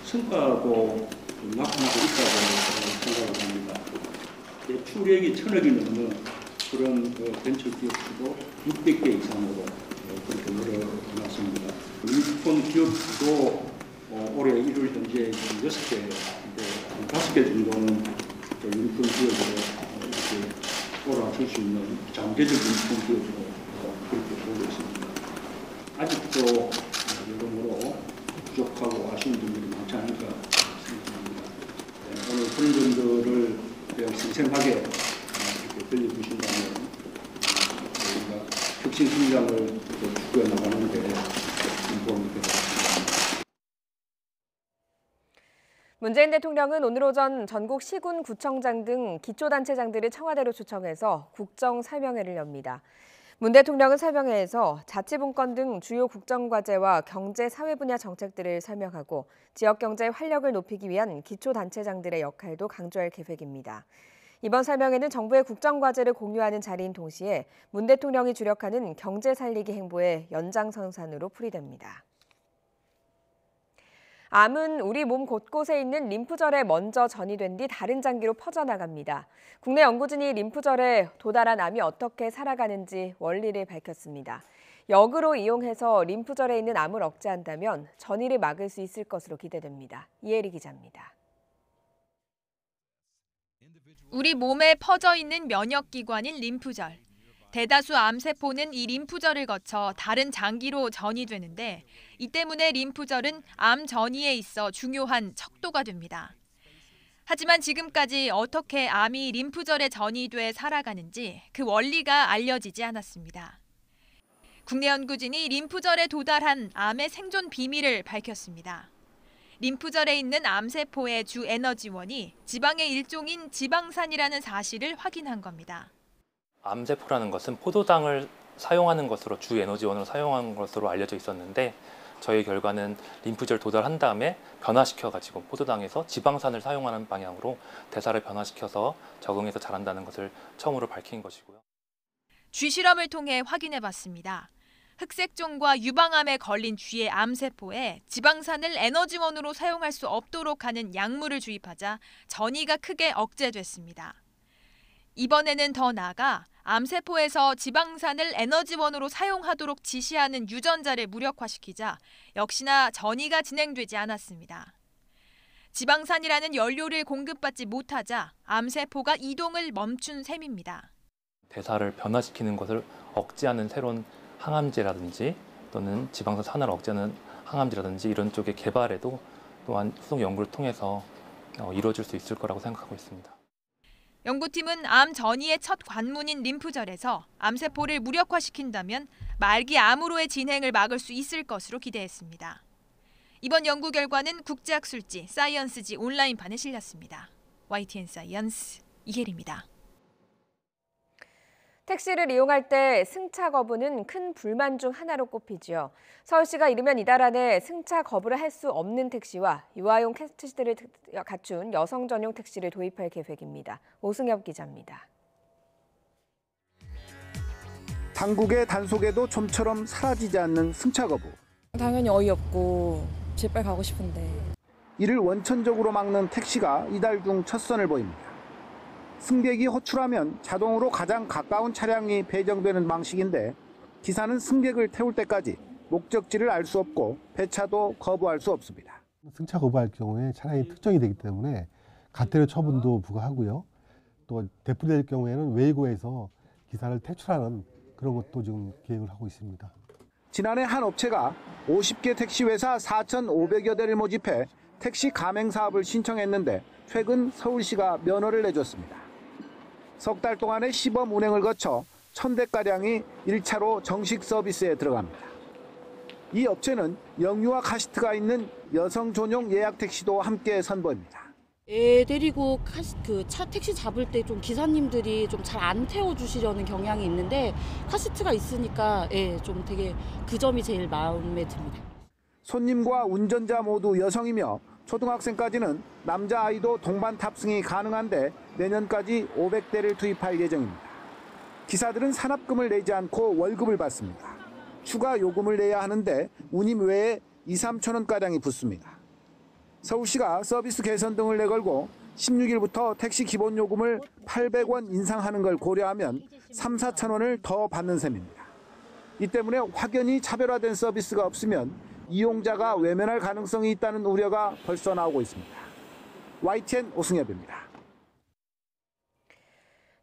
성과도 나타나고 있다고 생각을 합니다. 추력이 1,000억이 넘는 그런 벤처기업도 600개 이상으로 그렇게 늘어났습니다. 일본 기업도 올해 1월 현재 6개, 5개 정도는 일본 기업으로 이렇게 올라설 수 있는 잠재적 일본 기업으로 그렇게 보고 있습니다. 아직도 여러모로 부족하고 아쉬운 점들이 많지 않을까 생각합니다. 오늘 그런 점들을 생생하게 이렇게 들려주신다면 저희가 혁신 성장을 추구해 나가는 데 도움이 될 것 같습니다. 문재인 대통령은 오늘 오전 전국 시군 구청장 등 기초단체장들을 청와대로 초청해서 국정설명회를 엽니다. 문 대통령은 설명회에서 자치분권 등 주요 국정과제와 경제, 사회 분야 정책들을 설명하고 지역경제의 활력을 높이기 위한 기초단체장들의 역할도 강조할 계획입니다. 이번 설명회는 정부의 국정과제를 공유하는 자리인 동시에 문 대통령이 주력하는 경제 살리기 행보의 연장선상으로 풀이됩니다. 암은 우리 몸 곳곳에 있는 림프절에 먼저 전이된 뒤 다른 장기로 퍼져나갑니다. 국내 연구진이 림프절에 도달한 암이 어떻게 살아가는지 원리를 밝혔습니다. 역으로 이용해서 림프절에 있는 암을 억제한다면 전이를 막을 수 있을 것으로 기대됩니다. 이혜리 기자입니다. 우리 몸에 퍼져 있는 면역기관인 림프절. 대다수 암세포는 이 림프절을 거쳐 다른 장기로 전이되는데 이 때문에 림프절은 암 전이에 있어 중요한 척도가 됩니다. 하지만 지금까지 어떻게 암이 림프절에 전이돼 살아가는지 그 원리가 알려지지 않았습니다. 국내 연구진이 림프절에 도달한 암의 생존 비밀을 밝혔습니다. 림프절에 있는 암세포의 주 에너지원이 지방의 일종인 지방산이라는 사실을 확인한 겁니다. 암세포라는 것은 포도당을 사용하는 것으로 주 에너지원으로 사용하는 것으로 알려져 있었는데 저희 결과는 림프절 도달한 다음에 변화시켜가지고 포도당에서 지방산을 사용하는 방향으로 대사를 변화시켜서 적응해서 자란다는 것을 처음으로 밝힌 것이고요. 쥐실험을 통해 확인해봤습니다. 흑색종과 유방암에 걸린 쥐의 암세포에 지방산을 에너지원으로 사용할 수 없도록 하는 약물을 주입하자 전이가 크게 억제됐습니다. 이번에는 더 나아가 암세포에서 지방산을 에너지원으로 사용하도록 지시하는 유전자를 무력화시키자 역시나 전이가 진행되지 않았습니다. 지방산이라는 연료를 공급받지 못하자 암세포가 이동을 멈춘 셈입니다. 대사를 변화시키는 것을 억제하는 새로운 항암제라든지 또는 지방산 산화를 억제하는 항암제라든지 이런 쪽의 개발에도 또한 후속 연구를 통해서 이루어질 수 있을 거라고 생각하고 있습니다. 연구팀은 암 전이의 첫 관문인 림프절에서 암세포를 무력화시킨다면 말기 암으로의 진행을 막을 수 있을 것으로 기대했습니다. 이번 연구 결과는 국제학술지 사이언스지 온라인판에 실렸습니다. YTN 사이언스 이혜리입니다. 택시를 이용할 때 승차 거부는 큰 불만 중 하나로 꼽히지요. 서울시가 이르면 이달 안에 승차 거부를 할 수 없는 택시와 유아용 택시들을 갖춘 여성 전용 택시를 도입할 계획입니다. 오승엽 기자입니다. 당국의 단속에도 좀처럼 사라지지 않는 승차 거부. 당연히 어이없고 집에 빨리 가고 싶은데. 이를 원천적으로 막는 택시가 이달 중 첫 선을 보입니다. 승객이 호출하면 자동으로 가장 가까운 차량이 배정되는 방식인데 기사는 승객을 태울 때까지 목적지를 알 수 없고 배차도 거부할 수 없습니다. 승차 거부할 경우에 차량이 특정이 되기 때문에 과태료 처분도 부과하고요. 또 대풀될 경우에는 웨이고에서 기사를 퇴출하는 그런 것도 지금 계획을 하고 있습니다. 지난해 한 업체가 50개 택시 회사 4,500여 대를 모집해 택시 가맹 사업을 신청했는데 최근 서울시가 면허를 내줬습니다. 석 달 동안의 시범 운행을 거쳐 1,000대가량이 1차로 정식 서비스에 들어갑니다. 이 업체는 영유아 카시트가 있는 여성 전용 예약 택시도 함께 선보입니다. 애 데리고 차 택시 잡을 때 좀 기사님들이 좀 잘 안 태워주시려는 경향이 있는데 카시트가 있으니까 좀 되게 그 점이 제일 마음에 듭니다. 손님과 운전자 모두 여성이며 초등학생까지는 남자아이도 동반 탑승이 가능한데 내년까지 500대를 투입할 예정입니다. 기사들은 산업금을 내지 않고 월급을 받습니다. 추가 요금을 내야 하는데 운임 외에 2, 3천 원가량이 붙습니다. 서울시가 서비스 개선 등을 내걸고 16일부터 택시 기본 요금을 800원 인상하는 걸 고려하면 3, 4천 원을 더 받는 셈입니다. 이 때문에 확연히 차별화된 서비스가 없으면 이용자가 외면할 가능성이 있다는 우려가 벌써 나오고 있습니다. YTN 오승엽입니다.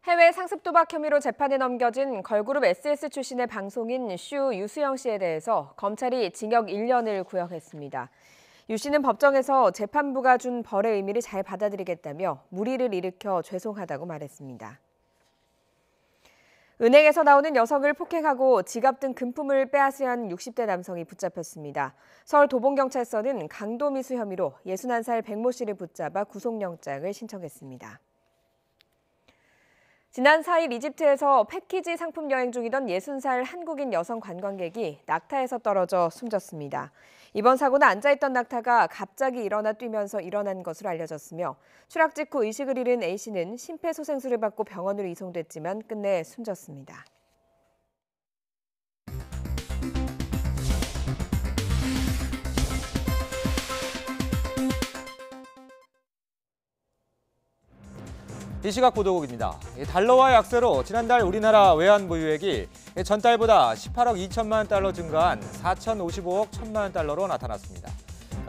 해외 상습 도박 혐의로 재판에 넘겨진 걸그룹 SS 출신의 방송인 슈 유수영 씨에 대해서 검찰이 징역 1년을 구형했습니다. 유 씨는 법정에서 재판부가 준 벌의 의미를 잘 받아들이겠다며 물의를 일으켜 죄송하다고 말했습니다. 은행에서 나오는 여성을 폭행하고 지갑 등 금품을 빼앗으려한 60대 남성이 붙잡혔습니다. 서울 도봉경찰서는 강도미수 혐의로 61살 백모 씨를 붙잡아 구속영장을 신청했습니다. 지난 4일 이집트에서 패키지 상품 여행 중이던 60살 한국인 여성 관광객이 낙타에서 떨어져 숨졌습니다. 이번 사고는 앉아있던 낙타가 갑자기 일어나 뛰면서 일어난 것으로 알려졌으며 추락 직후 의식을 잃은 A씨는 심폐소생술을 받고 병원으로 이송됐지만 끝내 숨졌습니다. 이 시각 보도국입니다. 달러와 약세로 지난달 우리나라 외환 보유액이 전달보다 18억 2천만 달러 증가한 4,055억 1천만 달러로 나타났습니다.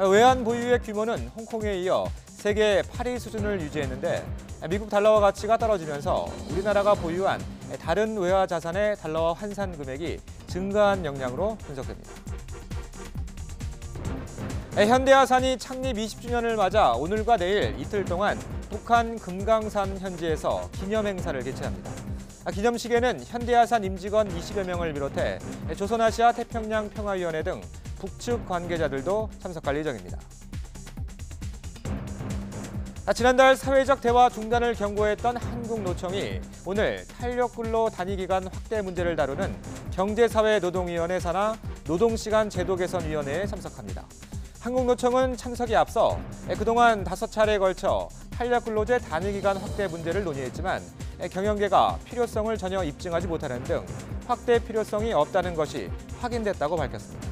외환 보유액 규모는 홍콩에 이어 세계 8위 수준을 유지했는데 미국 달러와 가치가 떨어지면서 우리나라가 보유한 다른 외화 자산의 달러와 환산 금액이 증가한 영향으로 분석됩니다. 현대아산이 창립 20주년을 맞아 오늘과 내일 이틀 동안 북한 금강산 현지에서 기념 행사를 개최합니다. 기념식에는 현대아산 임직원 20여 명을 비롯해 조선아시아 태평양 평화위원회 등 북측 관계자들도 참석할 예정입니다. 지난달 사회적 대화 중단을 경고했던 한국노총이 오늘 탄력근로 단위기간 확대 문제를 다루는 경제사회노동위원회 산하 노동시간 제도 개선위원회에 참석합니다. 한국노총은 참석에 앞서 그동안 5차례에 걸쳐 탄력근로제 단위기간 확대 문제를 논의했지만 경영계가 필요성을 전혀 입증하지 못하는 등 확대 필요성이 없다는 것이 확인됐다고 밝혔습니다.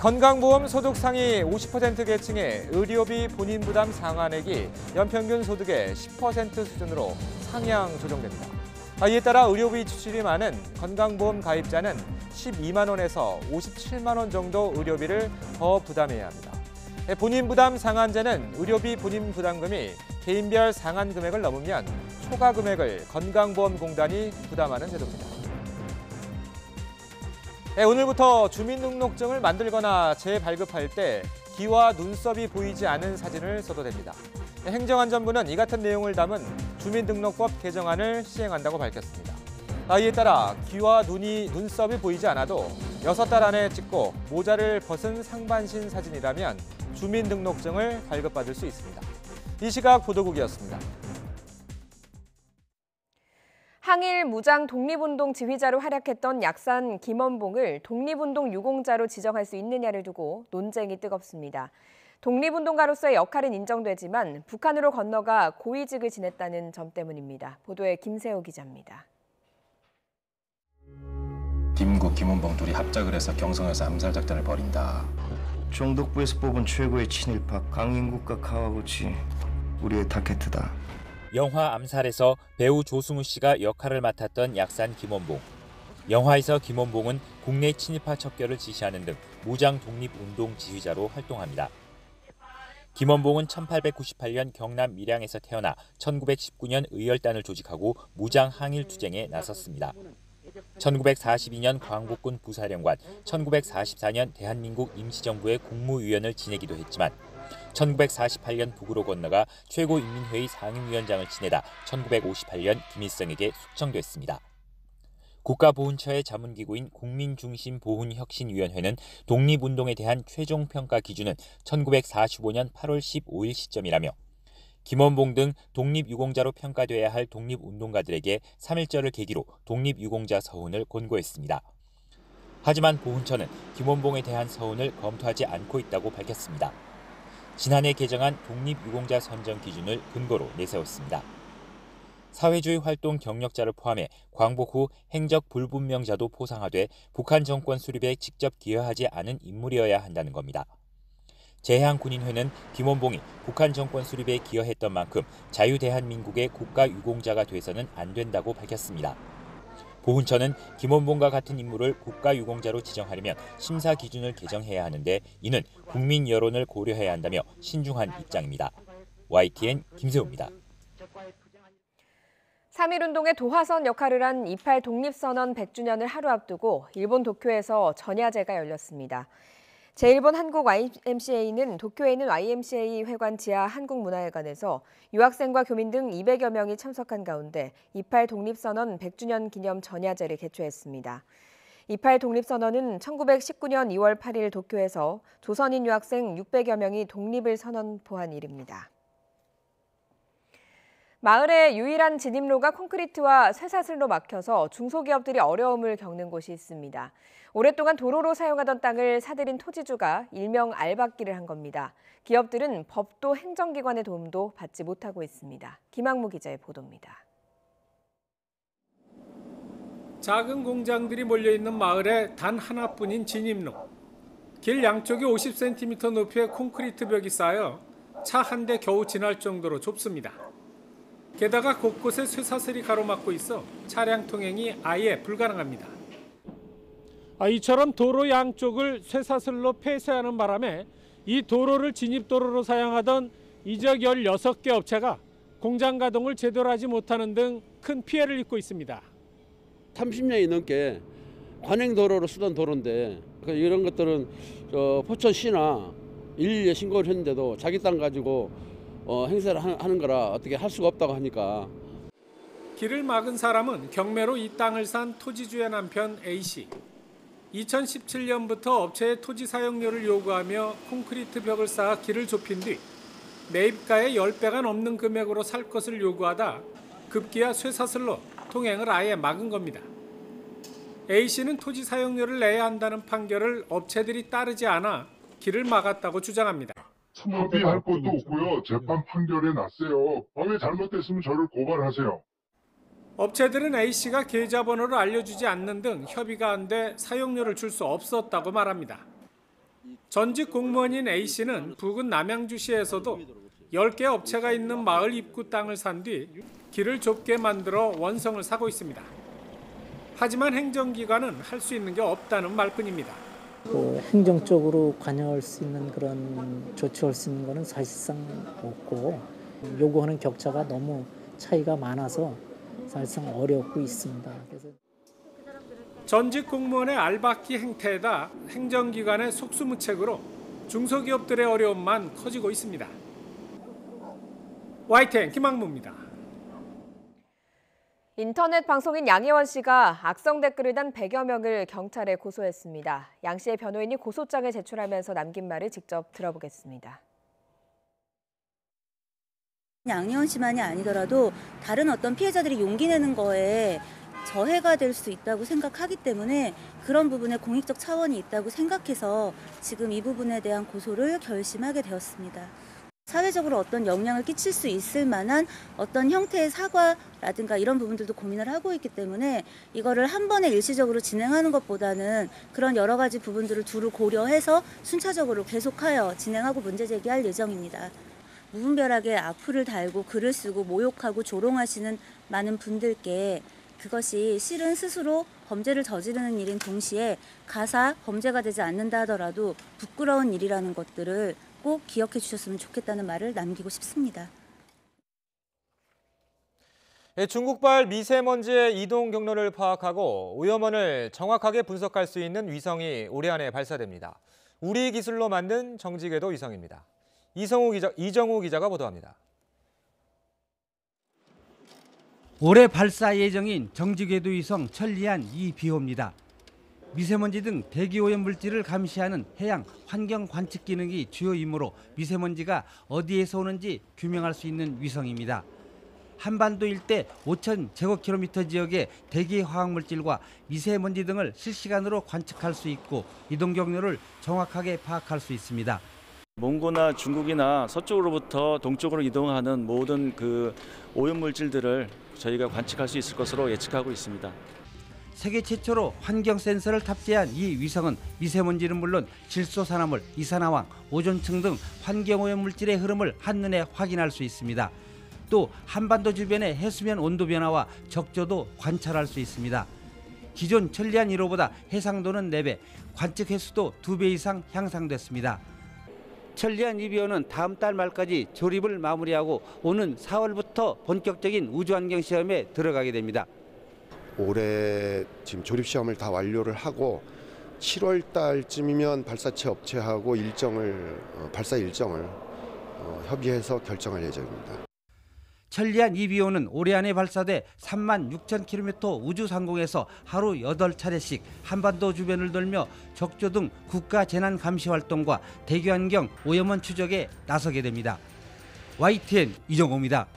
건강보험 소득 상위 50% 계층의 의료비 본인 부담 상한액이 연평균 소득의 10% 수준으로 상향 조정됩니다. 이에 따라 의료비 지출이 많은 건강보험 가입자는 12만 원에서 57만 원 정도 의료비를 더 부담해야 합니다. 본인 부담 상한제는 의료비 본인 부담금이 개인별 상한 금액을 넘으면 초과 금액을 건강보험공단이 부담하는 제도입니다. 오늘부터 주민등록증을 만들거나 재발급할 때 귀와 눈썹이 보이지 않은 사진을 써도 됩니다. 행정안전부는 이 같은 내용을 담은 주민등록법 개정안을 시행한다고 밝혔습니다. 이에 따라 귀와 눈썹이 보이지 않아도 6달 안에 찍고 모자를 벗은 상반신 사진이라면 주민등록증을 발급받을 수 있습니다. 이 시각 보도국이었습니다. 항일 무장 독립운동 지휘자로 활약했던 약산 김원봉을 독립운동 유공자로 지정할 수 있느냐를 두고 논쟁이 뜨겁습니다. 독립운동가로서의 역할은 인정되지만 북한으로 건너가 고위직을 지냈다는 점 때문입니다. 보도에 김세호 기자입니다. 김국, 김원봉 둘이 합작을 해서 경성에서 암살 작전을 벌인다. 정독부에서 뽑은 최고의 친일파 강인국과 카와구치, 우리의 타켓이다. 영화 암살에서 배우 조승우 씨가 역할을 맡았던 약산 김원봉. 영화에서 김원봉은 국내 친일파 척결을 지시하는 등 무장 독립운동 지휘자로 활동합니다. 김원봉은 1898년 경남 밀양에서 태어나 1919년 의열단을 조직하고 무장 항일 투쟁에 나섰습니다. 1942년 광복군 부사령관, 1944년 대한민국 임시정부의 국무위원을 지내기도 했지만 1948년 북으로 건너가 최고인민회의 상임위원장을 지내다 1958년 김일성에게 숙청됐습니다. 국가보훈처의 자문기구인 국민중심보훈혁신위원회는 독립운동에 대한 최종평가 기준은 1945년 8월 15일 시점이라며 김원봉 등 독립유공자로 평가돼야 할 독립운동가들에게 3.1절을 계기로 독립유공자 서훈을 권고했습니다. 하지만 보훈처는 김원봉에 대한 서훈을 검토하지 않고 있다고 밝혔습니다. 지난해 개정한 독립유공자 선정 기준을 근거로 내세웠습니다. 사회주의 활동 경력자를 포함해 광복 후 행적 불분명자도 포상화돼 북한 정권 수립에 직접 기여하지 않은 인물이어야 한다는 겁니다. 재향군인회는 김원봉이 북한 정권 수립에 기여했던 만큼 자유대한민국의 국가유공자가 돼서는 안 된다고 밝혔습니다. 보훈처는 김원봉과 같은 인물을 국가유공자로 지정하려면 심사 기준을 개정해야 하는데 이는 국민 여론을 고려해야 한다며 신중한 입장입니다. YTN 김세호입니다. 3.1운동의 도화선 역할을 한 28 독립선언 100주년을 하루 앞두고 일본 도쿄에서 전야제가 열렸습니다. 제1본 한국 YMCA는 도쿄에 있는 YMCA 회관 지하 한국문화회관에서 유학생과 교민 등 200여 명이 참석한 가운데 28 독립선언 100주년 기념 전야제를 개최했습니다. 28 독립선언은 1919년 2월 8일 도쿄에서 조선인 유학생 600여 명이 독립을 선언포한 일입니다. 마을의 유일한 진입로가 콘크리트와 쇠사슬로 막혀서 중소기업들이 어려움을 겪는 곳이 있습니다. 오랫동안 도로로 사용하던 땅을 사들인 토지주가 일명 알박기를 한 겁니다. 기업들은 법도 행정기관의 도움도 받지 못하고 있습니다. 김학무 기자의 보도입니다. 작은 공장들이 몰려있는 마을에 단 하나뿐인 진입로. 길 양쪽이 50cm 높이의 콘크리트 벽이 쌓여 차 한 대 겨우 지날 정도로 좁습니다. 게다가 곳곳에 쇠사슬이 가로막고 있어 차량 통행이 아예 불가능합니다. 이처럼 도로 양쪽을 쇠사슬로 폐쇄하는 바람에 이 도로를 진입도로로 사용하던 이적 16개 업체가 공장 가동을 제대로 하지 못하는 등 큰 피해를 입고 있습니다. 30년이 넘게 관행도로로 쓰던 도로인데 이런 것들은 포천시나 112에 신고를 했는데도 자기 땅 가지고 행사를 하는 거라 어떻게 할 수가 없다고 하니까. 길을 막은 사람은 경매로 이 땅을 산 토지주의 남편 A씨. 2017년부터 업체의 토지 사용료를 요구하며 콘크리트 벽을 쌓아 길을 좁힌 뒤 매입가의 10배가 넘는 금액으로 살 것을 요구하다 급기야 쇠사슬로 통행을 아예 막은 겁니다. A씨는 토지 사용료를 내야 한다는 판결을 업체들이 따르지 않아 길을 막았다고 주장합니다. 협의할 것도 없고요. 재판 판결에 났어요. 왜 잘못됐으면 저를 고발하세요. 업체들은 A씨가 계좌번호를 알려주지 않는 등 협의가 안 돼 사용료를 줄 수 없었다고 말합니다. 전직 공무원인 A씨는 부근 남양주시에서도 10개 업체가 있는 마을 입구 땅을 산 뒤 길을 좁게 만들어 원성을 사고 있습니다. 하지만 행정기관은 할 수 있는 게 없다는 말뿐입니다. 행정적으로 관여할 수 있는 그런 조치할 수 있는 것은 사실상 없고 요구하는 격차가 너무 차이가 많아서 사실상 어렵고 있습니다. 그래서 전직 공무원의 알박기 행태에다 행정기관의 속수무책으로 중소기업들의 어려움만 커지고 있습니다. YTN 김학무입니다. 인터넷 방송인 양혜원 씨가 악성 댓글을 단 100여 명을 경찰에 고소했습니다. 양 씨의 변호인이 고소장을 제출하면서 남긴 말을 직접 들어보겠습니다. 양혜원 씨만이 아니더라도 다른 어떤 피해자들이 용기 내는 거에 저해가 될 수 있다고 생각하기 때문에 그런 부분에 공익적 차원이 있다고 생각해서 지금 이 부분에 대한 고소를 결심하게 되었습니다. 사회적으로 어떤 영향을 끼칠 수 있을 만한 어떤 형태의 사과라든가 이런 부분들도 고민을 하고 있기 때문에 이거를 한 번에 일시적으로 진행하는 것보다는 그런 여러 가지 부분들을 두루 고려해서 순차적으로 계속하여 진행하고 문제 제기할 예정입니다. 무분별하게 악플을 달고 글을 쓰고 모욕하고 조롱하시는 많은 분들께 그것이 실은 스스로 범죄를 저지르는 일인 동시에 가사 범죄가 되지 않는다 하더라도 부끄러운 일이라는 것들을 꼭 기억해 주셨으면 좋겠다는 말을 남기고 싶습니다. 중국발 미세먼지의 이동 경로를 파악하고 오염원을 정확하게 분석할 수 있는 위성이 올해 안에 발사됩니다. 우리 기술로 만든 정지궤도 위성입니다. 이정우 기자가 보도합니다. 올해 발사 예정인 정지궤도 위성 천리안 2비호입니다. 미세먼지 등 대기오염 물질을 감시하는 해양 환경 관측 기능이 주요 임무로 미세먼지가 어디에서 오는지 규명할 수 있는 위성입니다. 한반도 일대 5,000제곱킬로미터 지역의 대기 화학물질과 미세먼지 등을 실시간으로 관측할 수 있고 이동 경로를 정확하게 파악할 수 있습니다. 몽고나 중국이나 서쪽으로부터 동쪽으로 이동하는 모든 그 오염 물질들을 저희가 관측할 수 있을 것으로 예측하고 있습니다. 세계 최초로 환경 센서를 탑재한 이 위성은 미세먼지는 물론 질소산화물, 이산화황, 오존층 등 환경오염 물질의 흐름을 한눈에 확인할 수 있습니다. 또 한반도 주변의 해수면 온도 변화와 적조도 관찰할 수 있습니다. 기존 천리안 1호보다 해상도는 4배, 관측 횟수도 2배 이상 향상됐습니다. 천리안 2비호는 다음 달 말까지 조립을 마무리하고 오는 4월부터 본격적인 우주환경 시험에 들어가게 됩니다. 올해 지금 조립 시험을 다 완료를 하고 7월 달쯤이면 발사체 업체하고 발사 일정을 협의해서 결정할 예정입니다. 천리안 2비호는 올해 안에 발사돼 36,000km 우주 상공에서 하루 8차례씩 한반도 주변을 돌며 적조 등 국가 재난 감시 활동과 대기환경 오염원 추적에 나서게 됩니다. YTN 이정호입니다.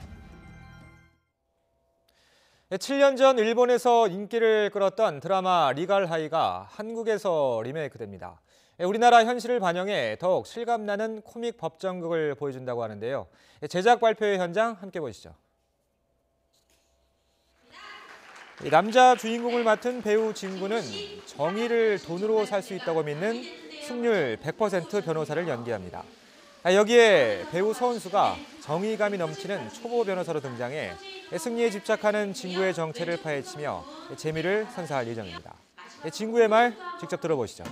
7년 전 일본에서 인기를 끌었던 드라마 리갈하이가 한국에서 리메이크됩니다. 우리나라 현실을 반영해 더욱 실감나는 코믹 법정극을 보여준다고 하는데요. 제작 발표회 현장 함께 보시죠. 남자 주인공을 맡은 배우 진구는 정의를 돈으로 살 수 있다고 믿는 승률 100% 변호사를 연기합니다. 여기에 배우 서은수가 정의감이 넘치는 초보 변호사로 등장해 승리에 집착하는 진구의 정체를 파헤치며 재미를 선사할 예정입니다. 진구의 말 직접 들어보시죠.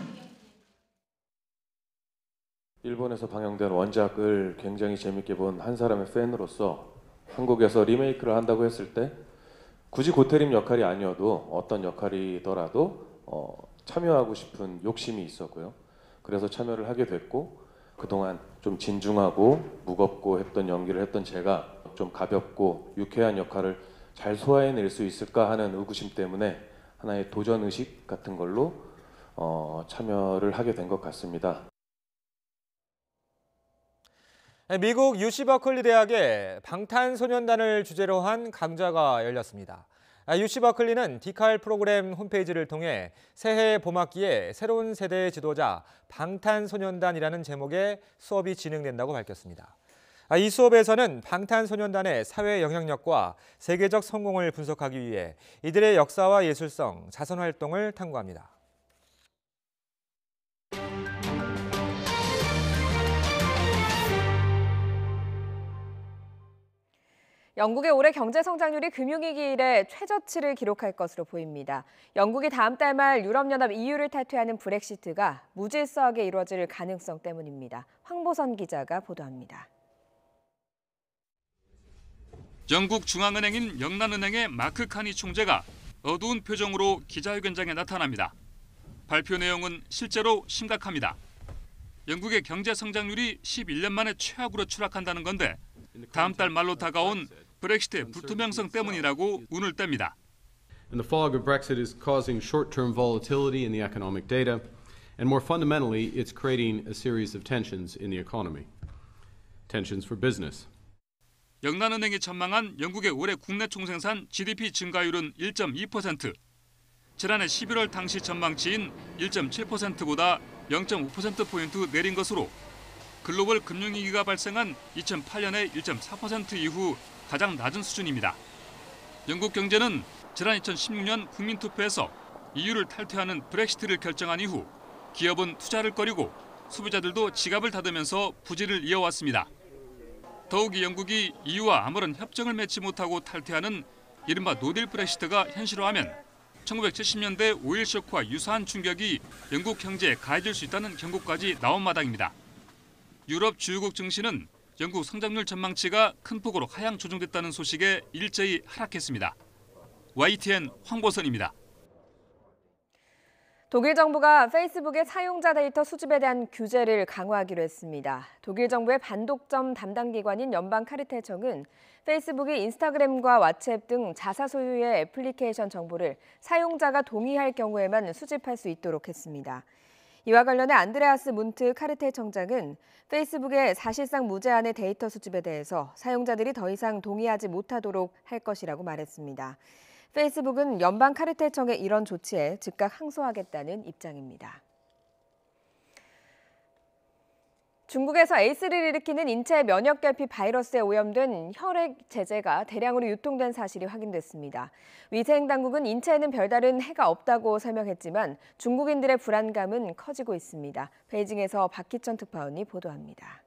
일본에서 방영된 원작을 굉장히 재밌게 본 한 사람의 팬으로서 한국에서 리메이크를 한다고 했을 때 굳이 고태림 역할이 아니어도 어떤 역할이더라도 참여하고 싶은 욕심이 있었고요. 그래서 참여를 하게 됐고 그동안 좀 진중하고 무겁고 했던 연기를 했던 제가 좀 가볍고 유쾌한 역할을 잘 소화해낼 수 있을까 하는 의구심 때문에 하나의 도전의식 같은 걸로 참여를 하게 된 것 같습니다. 미국 UC 버클리 대학에 방탄소년단을 주제로 한 강좌가 열렸습니다. UC 버클리는 디칼 프로그램 홈페이지를 통해 새해 봄학기에 새로운 세대의 지도자 방탄소년단이라는 제목의 수업이 진행된다고 밝혔습니다. 이 수업에서는 방탄소년단의 사회 영향력과 세계적 성공을 분석하기 위해 이들의 역사와 예술성, 자선 활동을 탐구합니다. 영국의 올해 경제 성장률이 금융위기 이래 최저치를 기록할 것으로 보입니다. 영국이 다음 달 말 유럽연합 EU를 탈퇴하는 브렉시트가 무질서하게 이루어질 가능성 때문입니다. 황보선 기자가 보도합니다. 영국 중앙은행인 영란은행의 마크 카니 총재가 어두운 표정으로 기자회견장에 나타납니다. 발표 내용은 실제로 심각합니다. 영국의 경제 성장률이 11년 만에 최악으로 추락한다는 건데 다음 달 말로 다가온 브렉시트의 불투명성 때문이라고 운을 뗍니다. And the fog of Brexit is causing short-term volatility in the economic data, and more fundamentally, it's creating a series of tensions in the economy. Tensions for business. 영란은행이 전망한 영국의 올해 국내 총생산 GDP 증가율은 1.2%. 지난해 11월 당시 전망치인 1.7%보다 0.5%포인트 내린 것으로 글로벌 금융위기가 발생한 2008년의 1.4% 이후 가장 낮은 수준입니다. 영국 경제는 지난 2016년 국민투표에서 EU를 탈퇴하는 브렉시트를 결정한 이후 기업은 투자를 꺼리고 소비자들도 지갑을 닫으면서 부진을 이어왔습니다. 더욱이 영국이 EU와 아무런 협정을 맺지 못하고 탈퇴하는 이른바 노딜 브렉시트가 현실화하면 1970년대 오일 쇼크와 유사한 충격이 영국 경제에 가해질 수 있다는 경고까지 나온 마당입니다. 유럽 주요국 증시는 영국 성장률 전망치가 큰 폭으로 하향 조정됐다는 소식에 일제히 하락했습니다. YTN 황보선입니다. 독일 정부가 페이스북의 사용자 데이터 수집에 대한 규제를 강화하기로 했습니다. 독일 정부의 반독점 담당 기관인 연방카르텔청은 페이스북이 인스타그램과 왓츠앱 등 자사 소유의 애플리케이션 정보를 사용자가 동의할 경우에만 수집할 수 있도록 했습니다. 이와 관련해 안드레아스 문트 카르텔청장은 페이스북의 사실상 무제한의 데이터 수집에 대해서 사용자들이 더 이상 동의하지 못하도록 할 것이라고 말했습니다. 페이스북은 연방카르텔청의 이런 조치에 즉각 항소하겠다는 입장입니다. 중국에서 에이스를 일으키는 인체 면역결핍 바이러스에 오염된 혈액 제제가 대량으로 유통된 사실이 확인됐습니다. 위생당국은 인체에는 별다른 해가 없다고 설명했지만 중국인들의 불안감은 커지고 있습니다. 베이징에서 박희천 특파원이 보도합니다.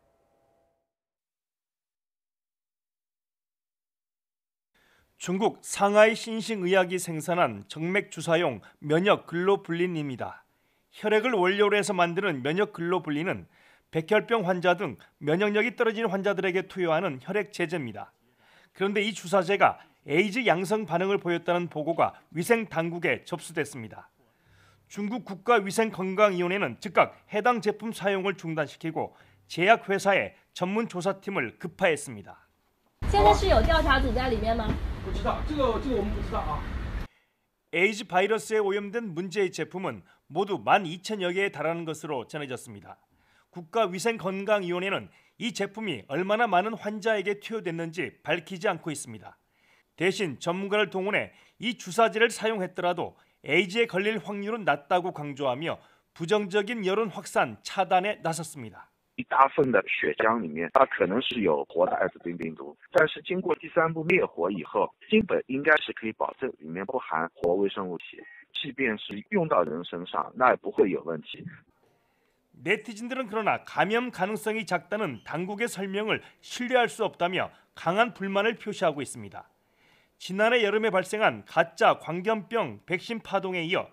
중국 상하이 신식의학이 생산한 정맥주사용 면역글로불린입니다. 혈액을 원료로 해서 만드는 면역글로불린은 백혈병 환자 등 면역력이 떨어진 환자들에게 투여하는 혈액 제제입니다. 그런데 이 주사제가 에이즈 양성 반응을 보였다는 보고가 위생 당국에 접수됐습니다. 중국 국가위생건강위원회는 즉각 해당 제품 사용을 중단시키고 제약회사의 전문 조사팀을 급파했습니다. 에이즈 바이러스에 오염된 문제의 제품은 모두 12,000여 개에 달하는 것으로 전해졌습니다. 국가위생건강위원회는 이 제품이 얼마나 많은 환자에게 투여됐는지 밝히지 않고 있습니다. 대신 전문가를 동원해 이 주사제를 사용했더라도 에이즈에 걸릴 확률은 낮다고 강조하며 부정적인 여론 확산 차단에 나섰습니다. 一大份的血浆里面，它可能是有活的艾滋病病毒，但是经过第三步灭活以后，基本应该是可以保证里面不含活微生物体，即便是用到人身上，那也不会有问题。 네티즌들은 그러나 감염 가능성이 작다는 당국의 설명을 신뢰할 수 없다며 강한 불만을 표시하고 있습니다. 지난해 여름에 발생한 가짜 광견병 백신 파동에 이어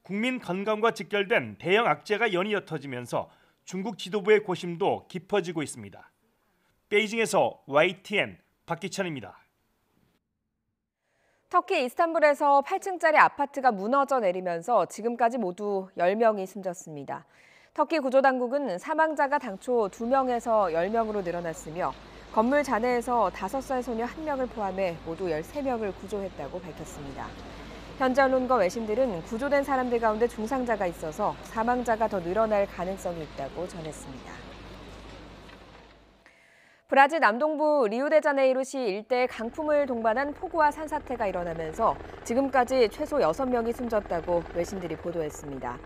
국민 건강과 직결된 대형 악재가 연이어 터지면서 중국 지도부의 고심도 깊어지고 있습니다. 베이징에서 YTN 박기찬입니다. 터키 이스탄불에서 8층짜리 아파트가 무너져 내리면서 지금까지 모두 10명이 숨졌습니다. 터키 구조당국은 사망자가 당초 2명에서 10명으로 늘어났으며 건물 잔해에서 5살 소녀 1명을 포함해 모두 13명을 구조했다고 밝혔습니다. 현지 언론과 외신들은 구조된 사람들 가운데 중상자가 있어서 사망자가 더 늘어날 가능성이 있다고 전했습니다. 브라질 남동부 리우데자네이루시 일대에 강풍을 동반한 폭우와 산사태가 일어나면서 지금까지 최소 6명이 숨졌다고 외신들이 보도했습니다.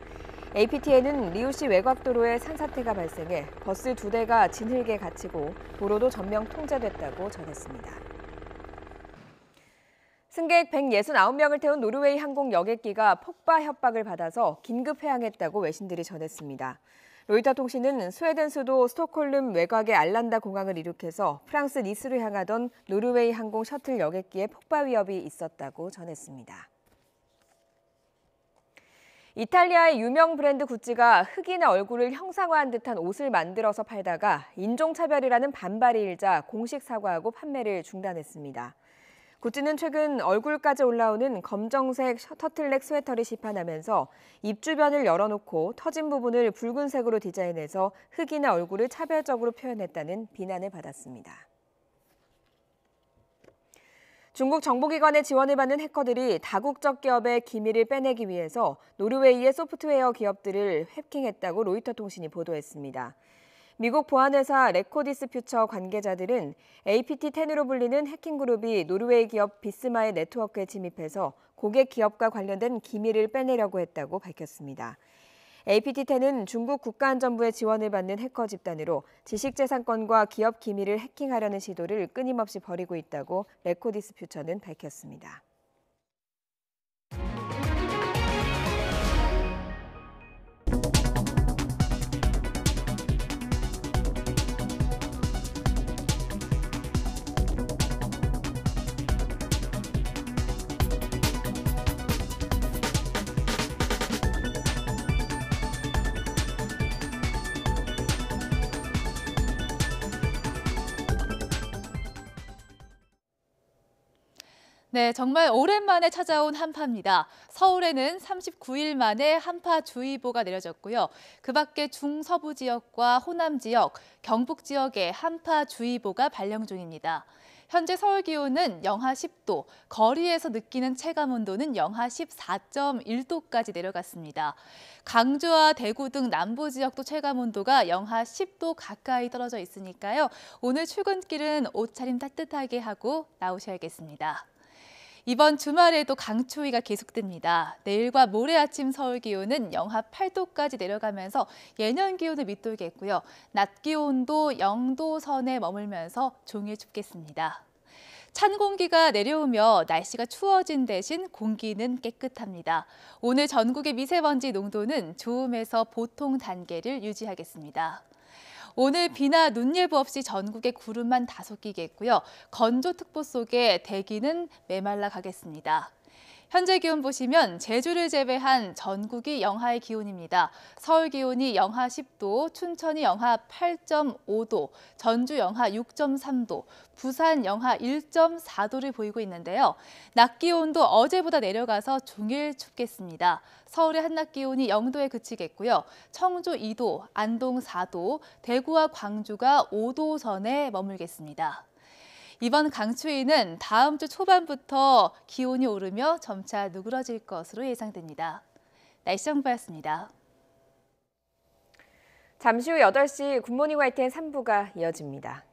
APT에는 리우시 외곽도로에 산사태가 발생해 버스 2대가 진흙에 갇히고 도로도 전면 통제됐다고 전했습니다. 승객 169명을 태운 노르웨이 항공 여객기가 폭파 협박을 받아서 긴급 회항했다고 외신들이 전했습니다. 로이터 통신은 스웨덴 수도 스톡홀름 외곽의 알란다 공항을 이륙해서 프랑스 니스로 향하던 노르웨이 항공 셔틀 여객기에 폭파 위협이 있었다고 전했습니다. 이탈리아의 유명 브랜드 구찌가 흑인의 얼굴을 형상화한 듯한 옷을 만들어서 팔다가 인종차별이라는 반발이 일자 공식 사과하고 판매를 중단했습니다. 구찌는 최근 얼굴까지 올라오는 검정색 터틀넥 스웨터를 시판하면서 입 주변을 열어놓고 터진 부분을 붉은색으로 디자인해서 흑인의 얼굴을 차별적으로 표현했다는 비난을 받았습니다. 중국 정보기관의 지원을 받는 해커들이 다국적 기업의 기밀을 빼내기 위해서 노르웨이의 소프트웨어 기업들을 해킹했다고 로이터 통신이 보도했습니다. 미국 보안회사 레코디스 퓨처 관계자들은 APT-10으로 불리는 해킹그룹이 노르웨이 기업 비스마의 네트워크에 침입해서 고객 기업과 관련된 기밀을 빼내려고 했다고 밝혔습니다. APT-10은 중국 국가안전부의 지원을 받는 해커 집단으로 지식재산권과 기업 기밀을 해킹하려는 시도를 끊임없이 벌이고 있다고 레코디스 퓨처는 밝혔습니다. 네, 정말 오랜만에 찾아온 한파입니다. 서울에는 39일 만에 한파주의보가 내려졌고요. 그 밖에 중서부 지역과 호남 지역, 경북 지역에 한파주의보가 발령 중입니다. 현재 서울 기온은 영하 10도, 거리에서 느끼는 체감온도는 영하 14.1도까지 내려갔습니다. 강주와 대구 등 남부 지역도 체감온도가 영하 10도 가까이 떨어져 있으니까요. 오늘 출근길은 옷차림 따뜻하게 하고 나오셔야겠습니다. 이번 주말에도 강추위가 계속됩니다. 내일과 모레 아침 서울 기온은 영하 8도까지 내려가면서 예년 기온을 밑돌겠고요. 낮 기온도 0도 선에 머물면서 종일 춥겠습니다. 찬 공기가 내려오며 날씨가 추워진 대신 공기는 깨끗합니다. 오늘 전국의 미세먼지 농도는 좋음에서 보통 단계를 유지하겠습니다. 오늘 비나 눈 예보 없이 전국에 구름만 다소 끼겠고요. 건조특보 속에 대기는 메말라 가겠습니다. 현재 기온 보시면 제주를 제외한 전국이 영하의 기온입니다. 서울 기온이 영하 10도, 춘천이 영하 8.5도, 전주 영하 6.3도, 부산 영하 1.4도를 보이고 있는데요. 낮 기온도 어제보다 내려가서 종일 춥겠습니다. 서울의 한낮 기온이 0도에 그치겠고요. 청주 2도, 안동 4도, 대구와 광주가 5도 선에 머물겠습니다. 이번 강추위는 다음 주 초반부터 기온이 오르며 점차 누그러질 것으로 예상됩니다. 날씨 정보였습니다. 잠시 후 8시 굿모닝 YTN 3부가 이어집니다.